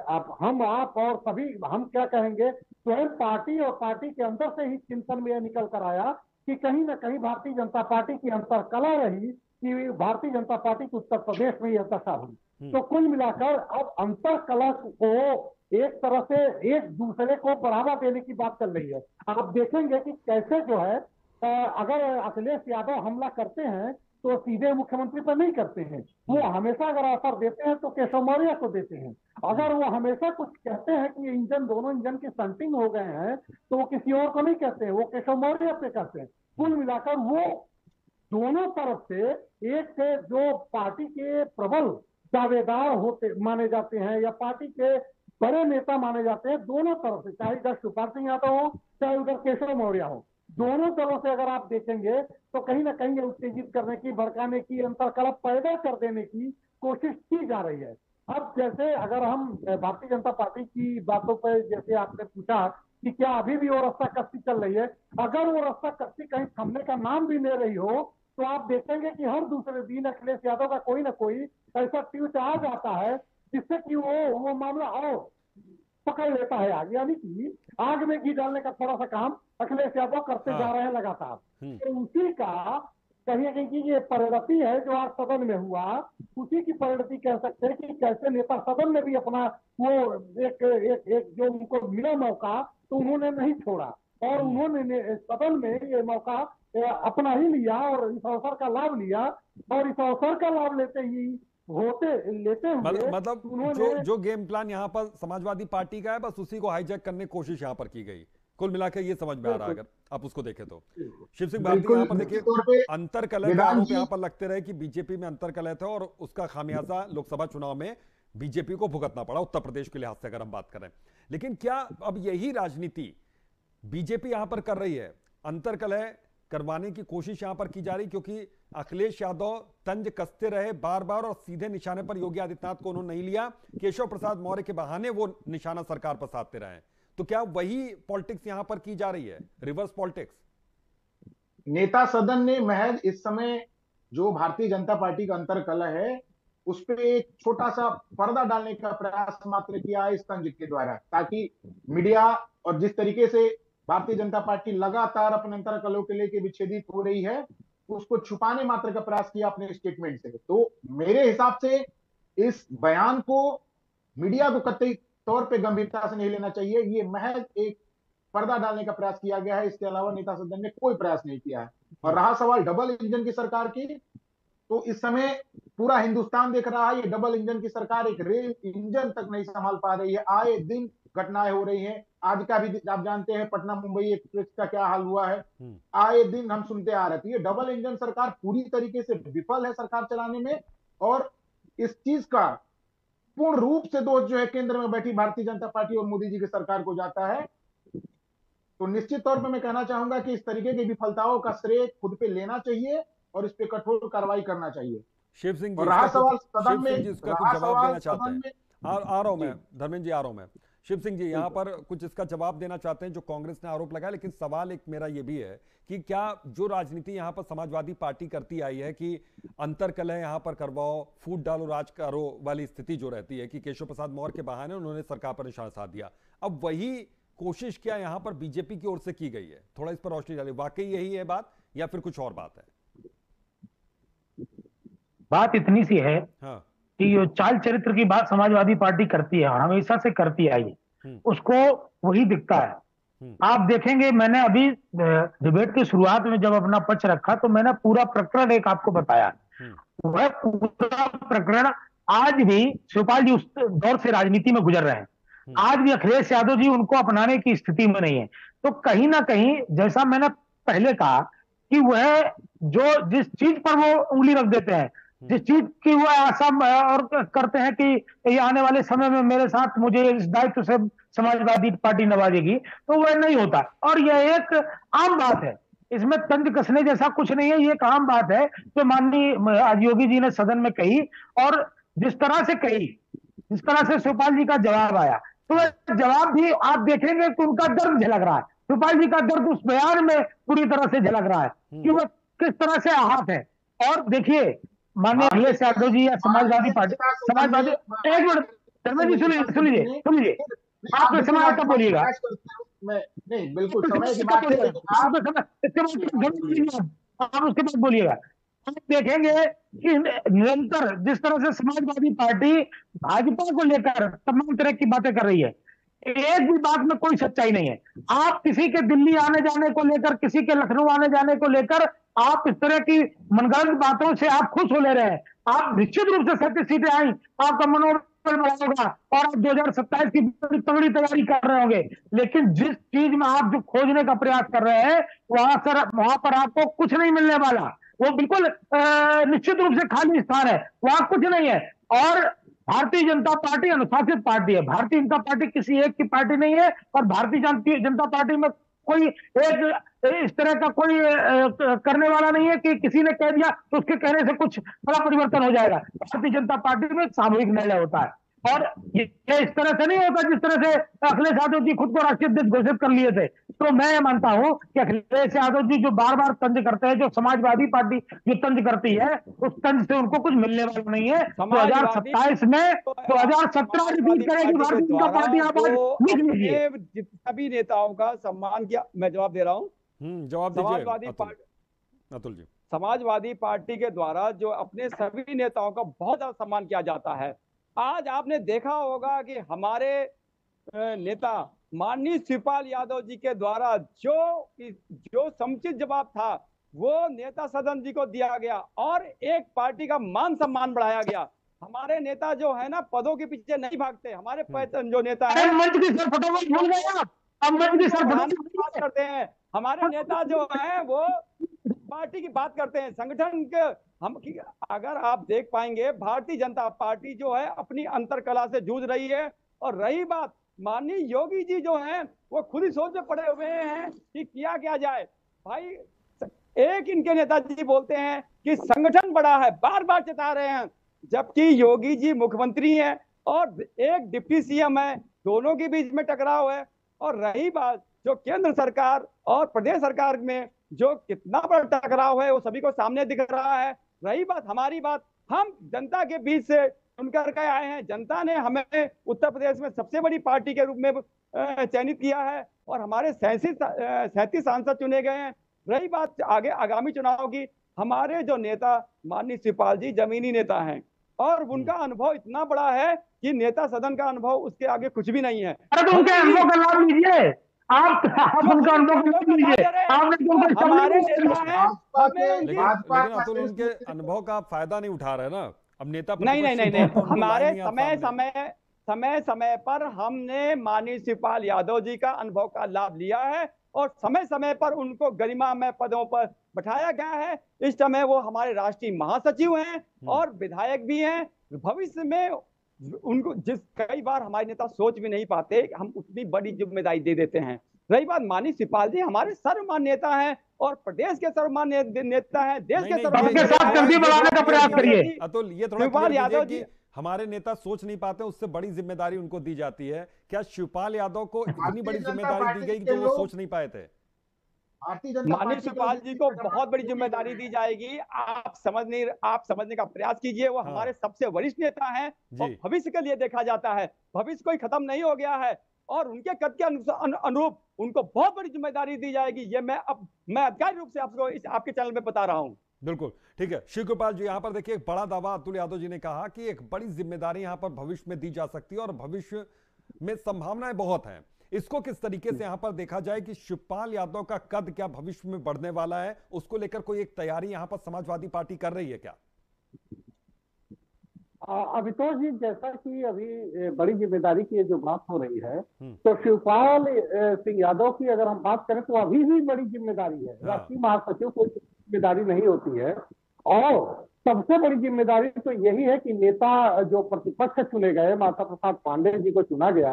आप और सभी हम क्या कहेंगे, स्वयं पार्टी और पार्टी के अंदर से ही चिंतन में निकल कर आया कि कहीं ना कहीं भारतीय जनता पार्टी की अंतर कला रही कि भारतीय जनता पार्टी की उत्तर प्रदेश में यह दशा हुई। तो कुल मिलाकर अब अंतर कला को एक तरह से एक दूसरे को बढ़ावा देने की बात चल रही है। आप देखेंगे कि कैसे जो है अगर अखिलेश यादव हमला करते हैं तो सीधे मुख्यमंत्री पर नहीं करते हैं, वो हमेशा अगर ऑफर देते हैं तो केशव मौर्य को देते हैं। अगर वो हमेशा कुछ कहते हैं कि इंजन, दोनों इंजन की स्टंटिंग हो गए हैं, तो वो किसी और को नहीं कहते हैं, वो केशव मौर्य पे करते हैं। कुल मिलाकर वो दोनों तरफ से, एक से जो पार्टी के प्रबल दावेदार होते माने जाते हैं या पार्टी के बड़े नेता माने जाते हैं, दोनों तरफ से, चाहे इधर शिवपाल सिंह यादव हो चाहे उधर केशव मौर्य हो, दोनों दलों से अगर आप देखेंगे तो कहीं ना कहीं उत्तेजित करने की, भड़काने की, अंतरकलह पैदा कर देने की कोशिश की जा रही है। अब जैसे अगर हम भारतीय जनता पार्टी की बातों पर, जैसे आपने पूछा कि क्या अभी भी वो रास्ता कस्ती चल रही है, अगर वो रास्ता कस्ती कहीं थमने का नाम भी ले रही हो तो आप देखेंगे कि हर दूसरे दिन अखिलेश यादव का कोई ना कोई ऐसा ट्वीट आ जाता है जिससे कि वो मामला और पकड़ लेता है आग, यानी कि आग में घी डालने का थोड़ा सा काम अखिलेश यादव करते जा रहे हैं लगातार। तो उसी का कहीं कहीं ये परिणति है जो आज सदन में हुआ, उसी की परिणति कह सकते हैं कि कैसे नेता सदन में भी अपना वो एक जो उनको मिला मौका तो उन्होंने नहीं छोड़ा और उन्होंने सदन में ये मौका अपना ही लिया और इस अवसर का लाभ लिया और इस अवसर का लाभ लेते हुए मतलब जो गेम प्लान यहाँ पर समाजवादी पार्टी का है, बस उसी को हाईजैक करने की कोशिश यहाँ पर की गई। कुल मिलाकर ये समझ में आ रहा है अगर आप उसको देखें तो। शिव सिंह भारती यहाँ पर देखिए, अंतर कलह का आरोप यहाँ पर लगते रहे कि बीजेपी में अंतर कलह था और उसका खामियाजा लोकसभा चुनाव में बीजेपी को भुगतना पड़ा, उत्तर प्रदेश के लिहाज से अगर हम बात करें। लेकिन क्या अब यही राजनीति बीजेपी यहां पर कर रही है, अंतर कलह करवाने की कोशिश यहां पर की जा रही, क्योंकि अखिलेश यादव तंज कसते रहे बार बार और सीधे निशाने पर योगी आदित्यनाथ को उन्होंने नहीं लिया, केशव प्रसाद मौर्य के बहाने वो निशाना सरकार पर साधते रहे। तो क्या वही पॉलिटिक्स यहां पर की जा रही है, रिवर्स पॉलिटिक्स? नेता सदन ने महज इस समय जो भारतीय जनता पार्टी का अंतर कलह है उस पर एक छोटा सा पर्दा डालने का प्रयास मात्र किया है इस तंज के द्वारा, ताकि मीडिया और जिस तरीके से भारतीय जनता पार्टी लगातार अपने अंतर कलह के लेके विच्छेदित हो रही है उसको छुपाने मात्र का प्रयास किया अपने स्टेटमेंट से। तो मेरे हिसाब से इस बयान को मीडिया को कतई तौर पे गंभीरता से नहीं लेना चाहिए, ये महज एक पर्दा डालने का प्रयास किया गया है, इसके अलावा नेता सदन ने कोई प्रयास नहीं किया है। और रहा सवाल डबल इंजन की सरकार की, तो इस समय पूरा हिंदुस्तान देख रहा है ये डबल इंजन की सरकार एक रेल इंजन तक नहीं संभाल पा रही है, आए दिन घटनाएं हो रही हैं। आज का भी आप जानते हैं पटना मुंबई एक्सप्रेस का क्या हाल हुआ है, आए दिन हम सुनते आ रहे थे। ये डबल इंजन सरकार पूरी तरीके से विफल है सरकार चलाने में, और इस चीज का पूर्ण रूप से दोष जो है केंद्र में बैठी भारतीय जनता पार्टी और मोदी जी की सरकार को जाता है। तो निश्चित तौर पर मैं कहना चाहूंगा कि इस तरीके की विफलताओं का श्रेय खुद पे लेना चाहिए और इस पे कठोर कार्रवाई करना चाहिए। शिव सिंह जी, और रहा सवाल सदन में, इसका कुछ जवाब देना चाहते हैं? आ रहा हूं मैं, धर्मेंद्र जी आ रहा हूं मैं। शिव सिंह जी यहाँ पर कुछ इसका जवाब देना चाहते हैं जो कांग्रेस ने आरोप लगाया, लेकिन सवाल एक मेरा ये भी है कि क्या जो राजनीति यहाँ पर समाजवादी पार्टी करती आई है कि अंतरकलह यहाँ पर करवाओ, फूट डालो राज करो वाली स्थिति जो रहती है कि केशव प्रसाद मौर्य के बहाने उन्होंने सरकार पर निशाना साध दिया, अब वही कोशिश क्या यहाँ पर बीजेपी की ओर से की गई है? थोड़ा इस पर रोशनी डालिए, वाकई यही है बात या फिर कुछ और बात है? बात इतनी सी है कि जो चाल चरित्र की बात समाजवादी पार्टी करती है और हमेशा से करती आई है, उसको वही दिखता है। आप देखेंगे, मैंने अभी डिबेट की शुरुआत में जब अपना पक्ष रखा तो मैंने पूरा प्रकरण एक आपको बताया। वह पूरा प्रकरण आज भी शिवपाल जी उस दौर से राजनीति में गुजर रहे हैं, आज भी अखिलेश यादव जी उनको अपनाने की स्थिति में नहीं है। तो कहीं ना कहीं, जैसा मैंने पहले कहा कि वह जो जिस चीज पर वो उंगली रख देते हैं, जिस चीज की वो आशा और करते हैं कि ये आने वाले समय में मेरे साथ मुझे इस दायित्व से समाजवादी पार्टी नवाजेगी, तो वह नहीं होता। और यह एक आम बात है, इसमें तंज कसने जैसा कुछ नहीं है, ये एक आम बात है जो माननीय आज योगी जी ने सदन में कही। और जिस तरह से कही, जिस तरह से शिवपाल जी का जवाब आया, तो वह जवाब भी आप देखेंगे तो उनका दर्द झलक रहा है। शिवपाल जी का दर्द उस बयान में पूरी तरह से झलक रहा है कि वह किस तरह से आहत है। और देखिए, माननीय अखिलेश यादव जी या समाजवादी पार्टी, समाजवादी, एक मिनट धर्मेंद्र जी सुनिए, आप समय कब बोलिएगा? नहीं, बिल्कुल समय की बात है, आप उसके बाद बोलिएगा। आप देखेंगे कि निरंतर जिस तरह से समाजवादी पार्टी भाजपा को लेकर तमाम तरह की बातें कर रही है, एक भी बात में कोई सच्चाई नहीं है। आप किसी के दिल्ली आने जाने को लेकर, किसी के लखनऊ आने जाने को लेकर आप इस तरह की मनगढ़ंत बातों से आप खुश हो ले रहे हैं। आप निश्चित रूप से 37 सीटें आई, आपका मनोबल बढ़ा होगा और आप 2027 की बड़ी तगड़ी तैयारी कर रहे होंगे। लेकिन जिस चीज में आप जो खोजने का प्रयास कर रहे हैं, वहां पर आपको कुछ नहीं मिलने वाला। वो बिल्कुल निश्चित रूप से खाली स्थान है, वहां कुछ नहीं है। और भारतीय जनता पार्टी अनुशासित पार्टी है, भारतीय जनता पार्टी किसी एक की पार्टी नहीं है। और भारतीय जनता पार्टी में कोई एक इस तरह का कोई करने वाला नहीं है कि किसी ने कह दिया तो उसके कहने से कुछ बड़ा परिवर्तन हो जाएगा। भारतीय जनता पार्टी में सामूहिक निर्णय होता है और ये इस तरह से नहीं होता जिस तरह से अखिलेश यादव जी खुद को राष्ट्रीय अध्यक्ष घोषित कर लिए थे। तो मैं ये मानता हूं कि अखिलेश यादव जी जो बार बार तंज करते हैं, जो समाजवादी पार्टी जो तंज करती है, उस तंज से उनको कुछ मिलने वाला नहीं है। 2027 में 2017 रिपीट करेगी भारतीय जनता पार्टी। आप लिख लीजिए। सभी नेताओं का सम्मान किया। मैं जवाब दे रहा हूँ, जवाब समाजवादी पार्टी, अतुल जी, समाजवादी पार्टी के द्वारा जो अपने सभी नेताओं का बहुत ज्यादा सम्मान किया जाता है। आज आपने देखा होगा कि हमारे नेता माननीय शिवपाल यादव जी के द्वारा जो समुचित जवाब था वो नेता सदन जी को दिया गया और एक पार्टी का मान सम्मान बढ़ाया गया। हमारे नेता जो है ना, पदों के पीछे नहीं भागते। हमारे जो नेता है बात करते हैं, हमारे नेता जो है वो पार्टी की बात करते हैं, संगठन के। हम अगर आप देख पाएंगे, भारतीय जनता पार्टी जो है अपनी अंतरकला से जूझ रही है। और रही बात, माननीय योगी जी जो हैं वो खुद ही सोच में पड़े हुए हैं कि किया जाए। भाई, एक इनके नेताजी बोलते हैं कि संगठन बड़ा है, बार बार चेता रहे हैं, जबकि योगी जी मुख्यमंत्री हैं और एक डिप्टी सीएम है, दोनों के बीच में टकराव है। और रही बात जो केंद्र सरकार और प्रदेश सरकार में जो कितना बड़ा टकराव है वो सभी को सामने दिख रहा है। रही बात हमारी बात, हम जनता के बीच से चुनकर के आए हैं। जनता ने हमें उत्तर प्रदेश में सबसे बड़ी पार्टी के रूप में चयनित किया है और हमारे 37 सांसद चुने गए हैं। रही बात आगे आगामी चुनाव की, हमारे जो नेता माननीय शिवपाल जी जमीनी नेता हैं और उनका अनुभव इतना बड़ा है कि नेता सदन का अनुभव उसके आगे कुछ भी नहीं है। अरे उनके अनुभव का लाभ लीजिए, आप उनका अनुभव लीजिए। हमारे लेकिन उनके अनुभव का आप फायदा नहीं उठा रहे ना। अब नेता नहीं, हमारे समय समय पर हमने माननीय शिवपाल यादव जी का अनुभव का लाभ लिया है और समय समय पर उनको गरिमामय पदों पर बैठाया गया है। इस समय वो हमारे राष्ट्रीय महासचिव हैं और विधायक भी हैं। भविष्य में उनको कई बार हमारे नेता सोच भी नहीं पाते, हम उतनी बड़ी जिम्मेदारी दे देते हैं। रही बात माननीय शिवपाल जी हमारे सर्वमान्य नेता हैं और प्रदेश के सर्वमान्य नेता हैं, देश के सर्वमान्य बनाने का प्रयास करिए। अतुल, ये थोड़ा शिवपाल यादव जी हमारे नेता सोच नहीं पाते, उससे बड़ी जिम्मेदारी उनको दी जाती है। क्या शिवपाल यादव को इतनी बड़ी जिम्मेदारी दी गई जो वो सोच नहीं पाए थे? माननीय शिवपाल जी को बहुत बड़ी जिम्मेदारी दी जाएगी। आप समझने का प्रयास कीजिए। वो हमारे सबसे वरिष्ठ नेता हैं और भविष्य के लिए देखा जाता है। भविष्य कोई खत्म नहीं हो गया है और उनके कद के अनुरूप उनको बहुत बड़ी जिम्मेदारी दी जाएगी। ये मैं अधिकारिक रूप से आपको आपके चैनल में बता रहा हूं। बिल्कुल ठीक है शिव कृपाल जी, यहां पर देखिए एक बड़ा दावा अतुल यादव जी ने कहा कि एक बड़ी जिम्मेदारी यहां पर भविष्य में दी जा सकती है और भविष्य में संभावनाएं बहुत हैं। इसको किस तरीके से यहां पर देखा जाए कि शिवपाल यादव का कद क्या भविष्य में बढ़ने वाला है, उसको लेकर कोई एक तैयारी यहां पर समाजवादी पार्टी कर रही है क्या? अभितोष जी, जैसा कि अभी बड़ी जिम्मेदारी की जो बात हो रही है, तो शिवपाल सिंह यादव की अगर हम बात करें तो अभी भी बड़ी जिम्मेदारी है। राष्ट्रीय महासचिव कोई जिम्मेदारी नहीं होती है और सबसे बड़ी जिम्मेदारी तो यही है कि नेता जो प्रतिपक्ष चुने गए, माता प्रसाद पांडेय जी को चुना गया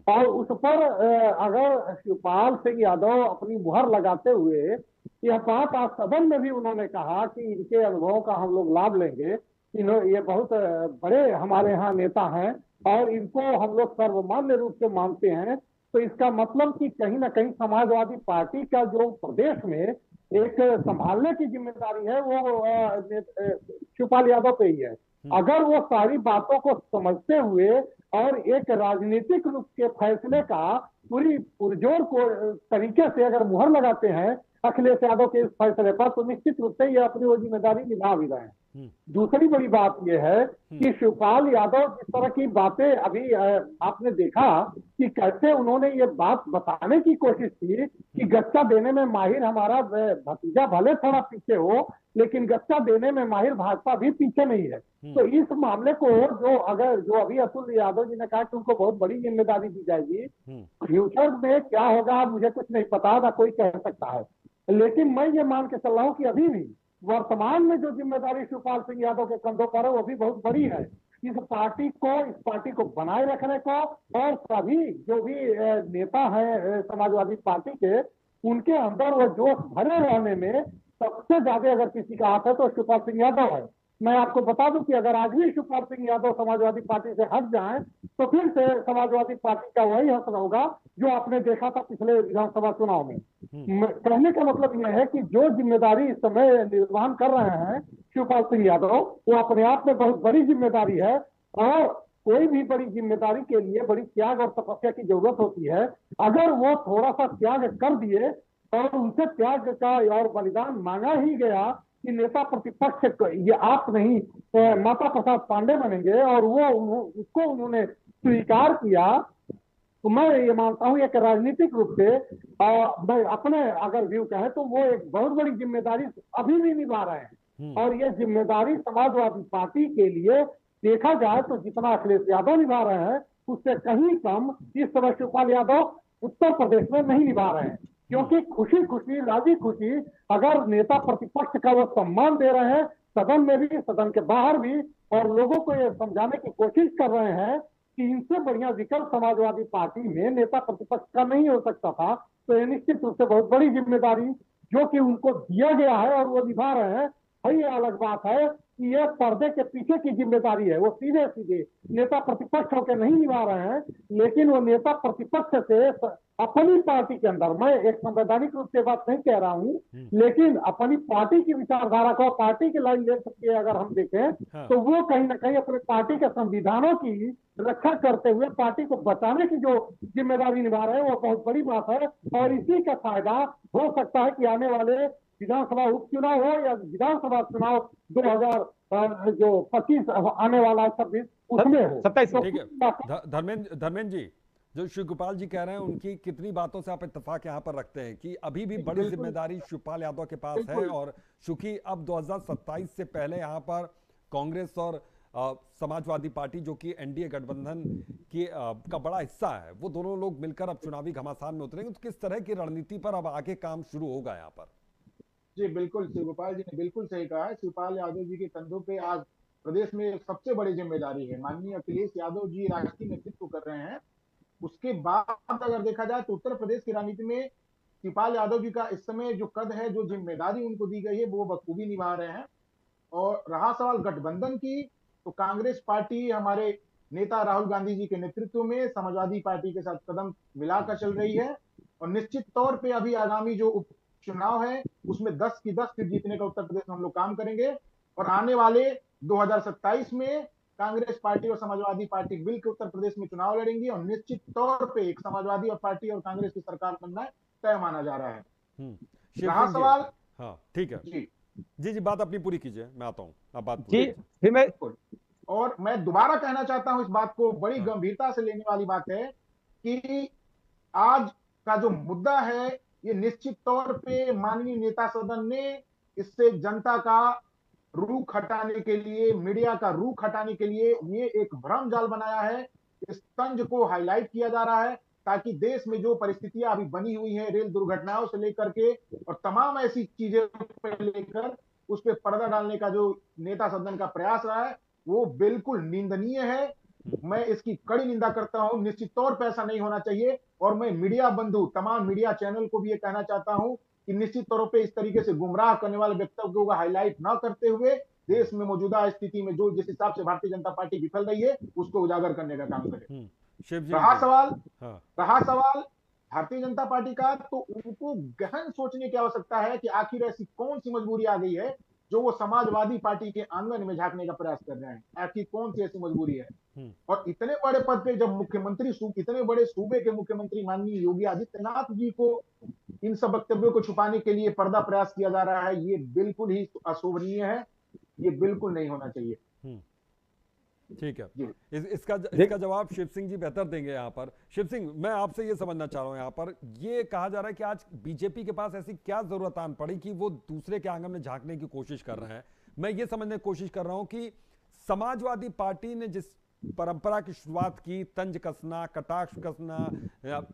और उस पर अगर शिवपाल सिंह यादव अपनी मुहर लगाते हुए यह बात आज सदन में भी उन्होंने कहा कि इनके अनुभवों का हम लोग लाभ लेंगे, ये बहुत बड़े हमारे यहाँ नेता हैं और इनको हम लोग सर्वमान्य रूप से मानते हैं, तो इसका मतलब कि कहीं ना कहीं समाजवादी पार्टी का जो प्रदेश में एक संभालने की जिम्मेदारी है वो शिवपाल यादव पे ही है। अगर वो सारी बातों को समझते हुए और एक राजनीतिक रूप के फैसले का पूरी पुरजोर को तरीके से अगर मुहर लगाते हैं अखिलेश यादव के इस फैसले पर, तो निश्चित रूप से ये अपनी वो जिम्मेदारी निभा भी रहे हैं। दूसरी बड़ी बात यह है कि शिवपाल यादव जिस तरह की बातें अभी आपने देखा कि कैसे उन्होंने ये बात बताने की कोशिश की कि गच्चा देने में माहिर हमारा भतीजा भले थोड़ा पीछे हो लेकिन गच्चा देने में माहिर भाजपा भी पीछे नहीं है। तो इस मामले को जो अभी अतुल यादव जी ने कहा कि उनको बहुत बड़ी जिम्मेदारी दी जाएगी, फ्यूचर में क्या होगा मुझे कुछ नहीं पता, ना कोई कह सकता है, लेकिन मैं ये मान के चल रहा हूँ कि अभी भी वर्तमान में जो जिम्मेदारी शिवपाल सिंह यादव के कंधों पर है वो भी बहुत बड़ी है। इस पार्टी को बनाए रखने को और सभी जो भी नेता हैं समाजवादी पार्टी के, उनके अंदर वो जोश भरे रहने में सबसे ज्यादा अगर किसी का हाथ है तो शिवपाल सिंह यादव है। मैं आपको बता दूं कि अगर आज भी शिवपाल सिंह यादव समाजवादी पार्टी से हट जाएं तो फिर से समाजवादी पार्टी का वही हश्र होगा जो आपने देखा था पिछले विधानसभा चुनाव में। कहने का मतलब यह है कि जो जिम्मेदारी इस समय निर्वहन कर रहे हैं शिवपाल सिंह यादव, वो अपने आप में बहुत बड़ी जिम्मेदारी है और कोई भी बड़ी जिम्मेदारी के लिए बड़ी त्याग और तपस्या की जरूरत होती है। अगर वो थोड़ा सा त्याग कर दिए और उनसे त्याग का और बलिदान मांगा ही गया कि नेता प्रतिपक्ष ये आप नहीं माता प्रसाद पांडेय बनेंगे और उसको उन्होंने स्वीकार किया, तो मैं ये मानता हूँ एक राजनीतिक रूप से मैं अपने अगर व्यू कहें तो वो एक बहुत बड़ी जिम्मेदारी अभी भी निभा रहे हैं और ये जिम्मेदारी समाजवादी पार्टी के लिए देखा जाए तो जितना अखिलेश यादव निभा रहे हैं उससे कहीं कम इस समय शिवपाल यादव उत्तर प्रदेश में नहीं निभा रहे हैं, क्योंकि खुशी खुशी राजी खुशी अगर नेता प्रतिपक्ष का वो सम्मान दे रहे हैं सदन में भी सदन के बाहर भी और लोगों को ये समझाने की कोशिश कर रहे हैं कि इनसे बढ़िया विकल्प समाजवादी पार्टी में नेता प्रतिपक्ष का नहीं हो सकता था, तो ये निश्चित रूप से बहुत बड़ी जिम्मेदारी जो कि उनको दिया गया है और वो निभा रहे हैं। ये अलग बात है कि ये पर्दे के पीछे की जिम्मेदारी है, वो सीधे सीधे नेता प्रतिपक्ष होकर नहीं निभा रहे हैं, लेकिन वो नेता प्रतिपक्ष से अपनी पार्टी के अंदर, मैं एक संवैधानिक रूप से बात नहीं कह रहा हूँ, लेकिन अपनी पार्टी की विचारधारा को पार्टी की लाइन ले सकते हैं अगर हम देखें तो वो कहीं ना कहीं अपने पार्टी के संविधानों की रक्षा करते हुए पार्टी को बचाने की जो जिम्मेदारी निभा रहे हैं वो बहुत बड़ी बात है और इसी का फायदा हो सकता है कि आने वाले विधानसभा उपचुनाव हो या विधानसभा चुनाव 2025 आने वाला 26 उसमें हो। 27 धर्मेंद्र जी, जो शिवपाल जी कह रहे हैं उनकी कितनी बातों से आप इत्तेफाक यहाँ पर रखते हैं कि अभी भी बड़ी जिम्मेदारी शिवपाल यादव के पास है और चूंकि अब 2027 से पहले यहाँ पर कांग्रेस और समाजवादी पार्टी जो कि एनडीए गठबंधन की का बड़ा हिस्सा है, वो दोनों लोग मिलकर अब चुनावी घमासान में उतरेंगे, तो किस तरह की रणनीति पर अब आगे काम शुरू होगा यहाँ पर? जी बिल्कुल, शिवपाल जी ने बिल्कुल सही कहा है। शिवपाल यादव जी के कंधों पे आज प्रदेश में सबसे बड़ी जिम्मेदारी है। माननीय अखिलेश यादव जी राष्ट्रीय नेतृत्व कर रहे हैं उसके बाद अगर देखा जाए तो उत्तर प्रदेश की राजनीति में शिवपाल यादव जी का इस समय जो कद है, जो जिम्मेदारी उनको दी गई है, वो बखूबी निभा रहे हैं। और रहा सवाल गठबंधन की, तो कांग्रेस पार्टी हमारे नेता राहुल गांधी जी के नेतृत्व में समाजवादी पार्टी के साथ कदम मिलाकर चल रही है। और निश्चित तौर पे अभी आगामी जो उपचुनाव है उसमें 10 की 10 सीट जीतने का उत्तर प्रदेश में हम लोग काम करेंगे। और आने वाले 2027 में कांग्रेस पार्टी और समाजवादी पार्टी मिलकर उत्तर प्रदेश में चुनाव लड़ेंगी और निश्चित तौर पे एक समाजवादी और पार्टी और कांग्रेस की सरकार बनना तय माना जा रहा है। रहा सवाल, हाँ ठीक है जी जी जी, बात अपनी पूरी कीजिए, मैं आता हूँ आप बात जी। फिर मैं और मैं दोबारा कहना चाहता हूं, इस बात को बड़ी गंभीरता से लेने वाली बात है कि आज का जो मुद्दा है ये निश्चित तौर पे माननीय नेता सदन ने इससे जनता का रुख हटाने के लिए, मीडिया का रुख हटाने के लिए ये एक भ्रम जाल बनाया है। इस तंज को हाईलाइट किया जा रहा है ताकि देश में जो परिस्थितियां अभी बनी हुई हैं, रेल दुर्घटनाओं से लेकर के और तमाम ऐसी चीजें पर लेकर उस पर पर्दा डालने का जो नेता सदन का प्रयास रहा है वो बिल्कुल निंदनीय है। मैं इसकी कड़ी निंदा करता हूं। निश्चित तौर पर ऐसा नहीं होना चाहिए। और मैं मीडिया बंधु, तमाम मीडिया चैनल को भी ये कहना चाहता हूं कि निश्चित तौर पे इस तरीके से गुमराह करने वाले वक्तव्यों का हाईलाइट न करते हुए देश में मौजूदा स्थिति में जो जिस हिसाब से भारतीय जनता पार्टी विफल रही है उसको उजागर करने का काम करें। रहा सवाल भारतीय जनता पार्टी का, तो उनको गहन सोचने की आवश्यकता है कि आखिर ऐसी कौन सी मजबूरी आ गई है जो वो समाजवादी पार्टी के आंगन में झांकने का प्रयास कर रहे हैं। आखिर कौन सी ऐसी मजबूरी है। और इतने बड़े पद पे जब मुख्यमंत्री, इतने बड़े सूबे के मुख्यमंत्री माननीय योगी आदित्यनाथ जी को इन सब वक्तव्यों को छुपाने के लिए पर्दा प्रयास किया जा रहा है, ये बिल्कुल ही अशोभनीय है। ये बिल्कुल नहीं होना चाहिए। ठीक है, इसका जवाब शिव सिंह जी बेहतर देंगे। यहाँ पर शिव सिंह, मैं आपसे ये समझना चाह रहा हूँ, यहाँ पर ये कहा जा रहा है कि आज बीजेपी के पास ऐसी क्या जरूरत आन पड़ी कि वो दूसरे के आंगन में झांकने की कोशिश कर रहे हैं। मैं ये समझने की कोशिश कर रहा हूँ कि समाजवादी पार्टी ने जिस परंपरा की शुरुआत की, तंज कसना, कटाक्ष कसना,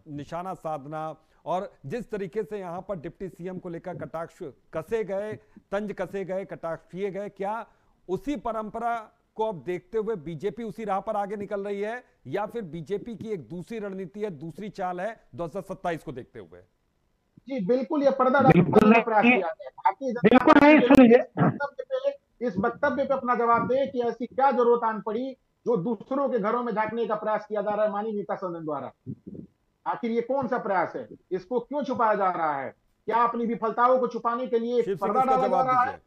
निशाना साधना, और जिस तरीके से यहाँ पर डिप्टी सीएम को लेकर कटाक्ष कसे गए, तंज कसे गए, कटाक्ष किए गए, क्या उसी परंपरा को अब देखते हुए बीजेपी उसी राह पर आगे निकल रही है, या फिर बीजेपी की एक दूसरी रणनीति है, दूसरी चाल है 2027 को देखते हुए? जी बिल्कुल, ये पर्दा डालने का प्रयास किया है। इस वक्तव्य पे अपना जवाब दे कि ऐसी क्या जरूरत आन पड़ी जो दूसरों के घरों में झांकने का प्रयास किया जा रहा है माननीय नेता सदन द्वारा। आखिर ये कौन सा प्रयास है, इसको क्यों छुपाया जा रहा है? क्या अपनी विफलताओं को छुपाने के लिए पर्दा डाला जा रहा है?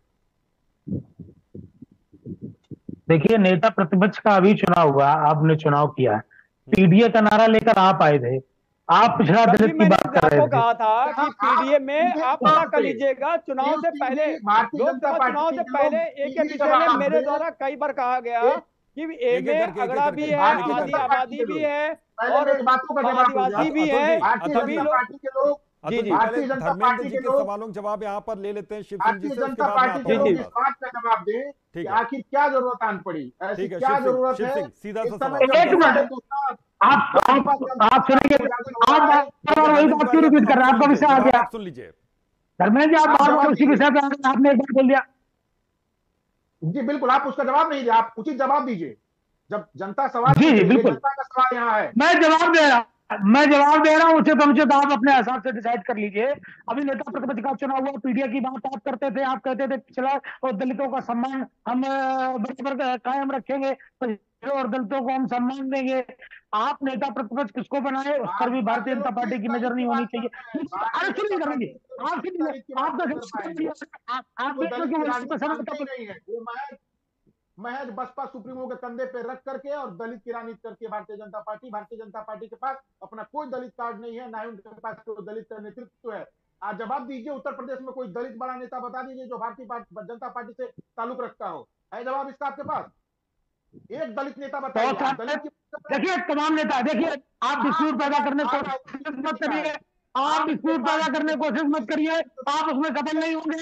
देखिए, नेता प्रतिपक्ष का अभी चुनाव हुआ, आपने चुनाव किया, पीडीए का नारा लेकर आप आए थे। आप पिछड़ा दलित की बात कर रहे थे। कहा था कि पीडीए में आप पता कर लीजिएगा, चुनाव से पहले, लोकसभा चुनाव से पहले एक विषय में मेरे द्वारा कई बार कहा गया कि ए में अगड़ा भी है, आबादी भी है और आदिवासी भी है। सभी लोग जी जी, धर्मेंद्र जी के सवालों का जवाब यहाँ पर ले लेते हैं शिव सिंह जी से, उसके बाद इस बात का जवाब दें कि आखिर क्या जरूरत आन पड़ी, ऐसी क्या जरूरत है। सीधा सा सवाल, एक मिनट, आप सुनिए, आप वही बात क्यों रिपीट कर रहे हैं? आपका विषय आ गया, सुन लीजिए धर्मेंद्र जी, आप बार उसी विषय पे आपने एक बार बोल दिया। जी बिल्कुल, आप उसका जवाब नहीं दिया, आप उचित जवाब दीजिए। जब जनता सवाल, जी बिल्कुल, जनता का सवाल यहाँ है, मैं जवाब दे रहा हूँ। उचित अनुचित आप अपने हिसाब से डिसाइड कर लीजिए। अभी नेता प्रतिपक्ष का चुनाव हुआ, पीडीए की बात आप करते थे, आप कहते थे पिछड़ा और दलितों का सम्मान हम बराबर कायम रखेंगे और दलितों को हम सम्मान देंगे। आप नेता प्रतिपक्ष किसको बनाए उस पर भी भारतीय जनता पार्टी की नजर नहीं होनी चाहिए। अरे सुनिए करेंगे आप महज बसपा सुप्रीमो के कंधे पे रख करके और दलित की राजनीति करती है भारतीय जनता पार्टी के पास अपना कोई दलित कार्ड नहीं है, ना ही उनके पास कोई दलित का नेतृत्व है। आज जवाब दीजिए, उत्तर प्रदेश में कोई दलित बड़ा नेता बता दीजिए जो भारतीय जनता पार्टी से ताल्लुक रखता हो। है जवाब इसका आपके पास? एक दलित नेता बताइए। देखिए, तमाम नेता, देखिए आप डिस्प्यूट पैदा करने को मत करिए। आप डिस्प्यूट पैदा करने की कोशिश मत करिए, आप उसमें सफल नहीं होंगे।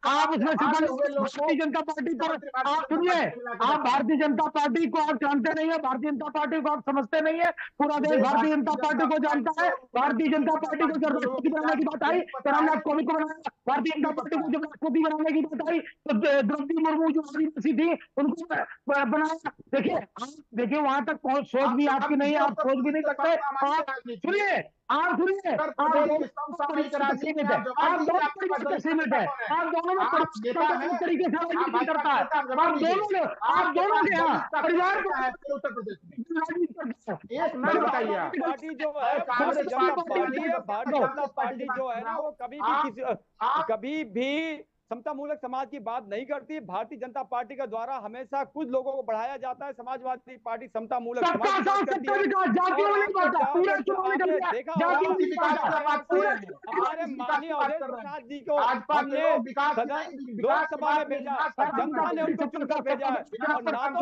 आप उसमें सफल, भारतीय जनता पार्टी पर आप सुनिए, आप भारतीय जनता पार्टी को आप जानते नहीं है, भारतीय जनता पार्टी को आप समझते नहीं है। पूरा देश भारतीय जनता पार्टी को जानता है। भारतीय जनता पार्टी को जब राष्ट्रपति बनाने की बात आई तो रामनाथ कोविंद को बनाया। भारतीय जनता पार्टी को जब राष्ट्रपति बनाने की बात आई तो द्रौपदी मुर्मू जो आदिवासी थी उनको बनाया। देखिए वहां तक पहुंच सोच भी आपकी नहीं है, आप सोच भी नहीं सकते। आप सुनिए, आप दोनों सीमित है, आप दोनों में तरीके से राजनीति करता है। आप दोनों के यहाँ परिवार उत्तर प्रदेश एक मिनट बताइए, पार्टी जो है भारतीय जनता पार्टी है, भारतीय जनता पार्टी जो है ना वो कभी भी समतामूलक समाज की बात नहीं करती। भारतीय जनता पार्टी के द्वारा हमेशा कुछ लोगों को बढ़ाया जाता है। समाजवादी पार्टी समतामूलक समाज की बात करती है। हमारे माननीय अवधेश प्रसाद जी को हमने लोकसभा में भेजा, जनता ने उनको चुनकर भेजा है और ना तो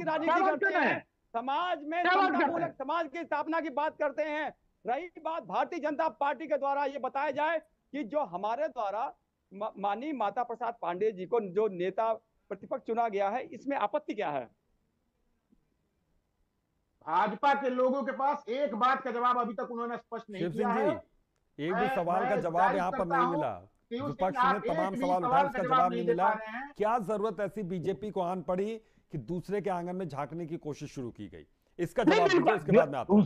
राजनीति करते हैं, समाज में समतामूलक समाज की स्थापना की बात करते हैं। रही बात भारतीय जनता पार्टी के द्वारा ये बताया जाए कि जो हमारे द्वारा माननीय माता प्रसाद पांडेय जी को जो नेता प्रतिपक्ष चुना गया है, इसमें आपत्ति क्या है? भाजपा के लोगों के पास एक बात का जवाब अभी तक उन्होंने स्पष्ट नहीं किया है। एक भी सवाल का जवाब यहाँ पर नहीं मिला। विपक्ष ने तमाम सवाल उठाए, उसका जवाब नहीं मिला। क्या जरूरत ऐसी बीजेपी को आन पड़ी कि दूसरे के आंगन में झांकने की कोशिश शुरू की गई? इसका जवाब दीजिए, इसके बाद में आता हूं।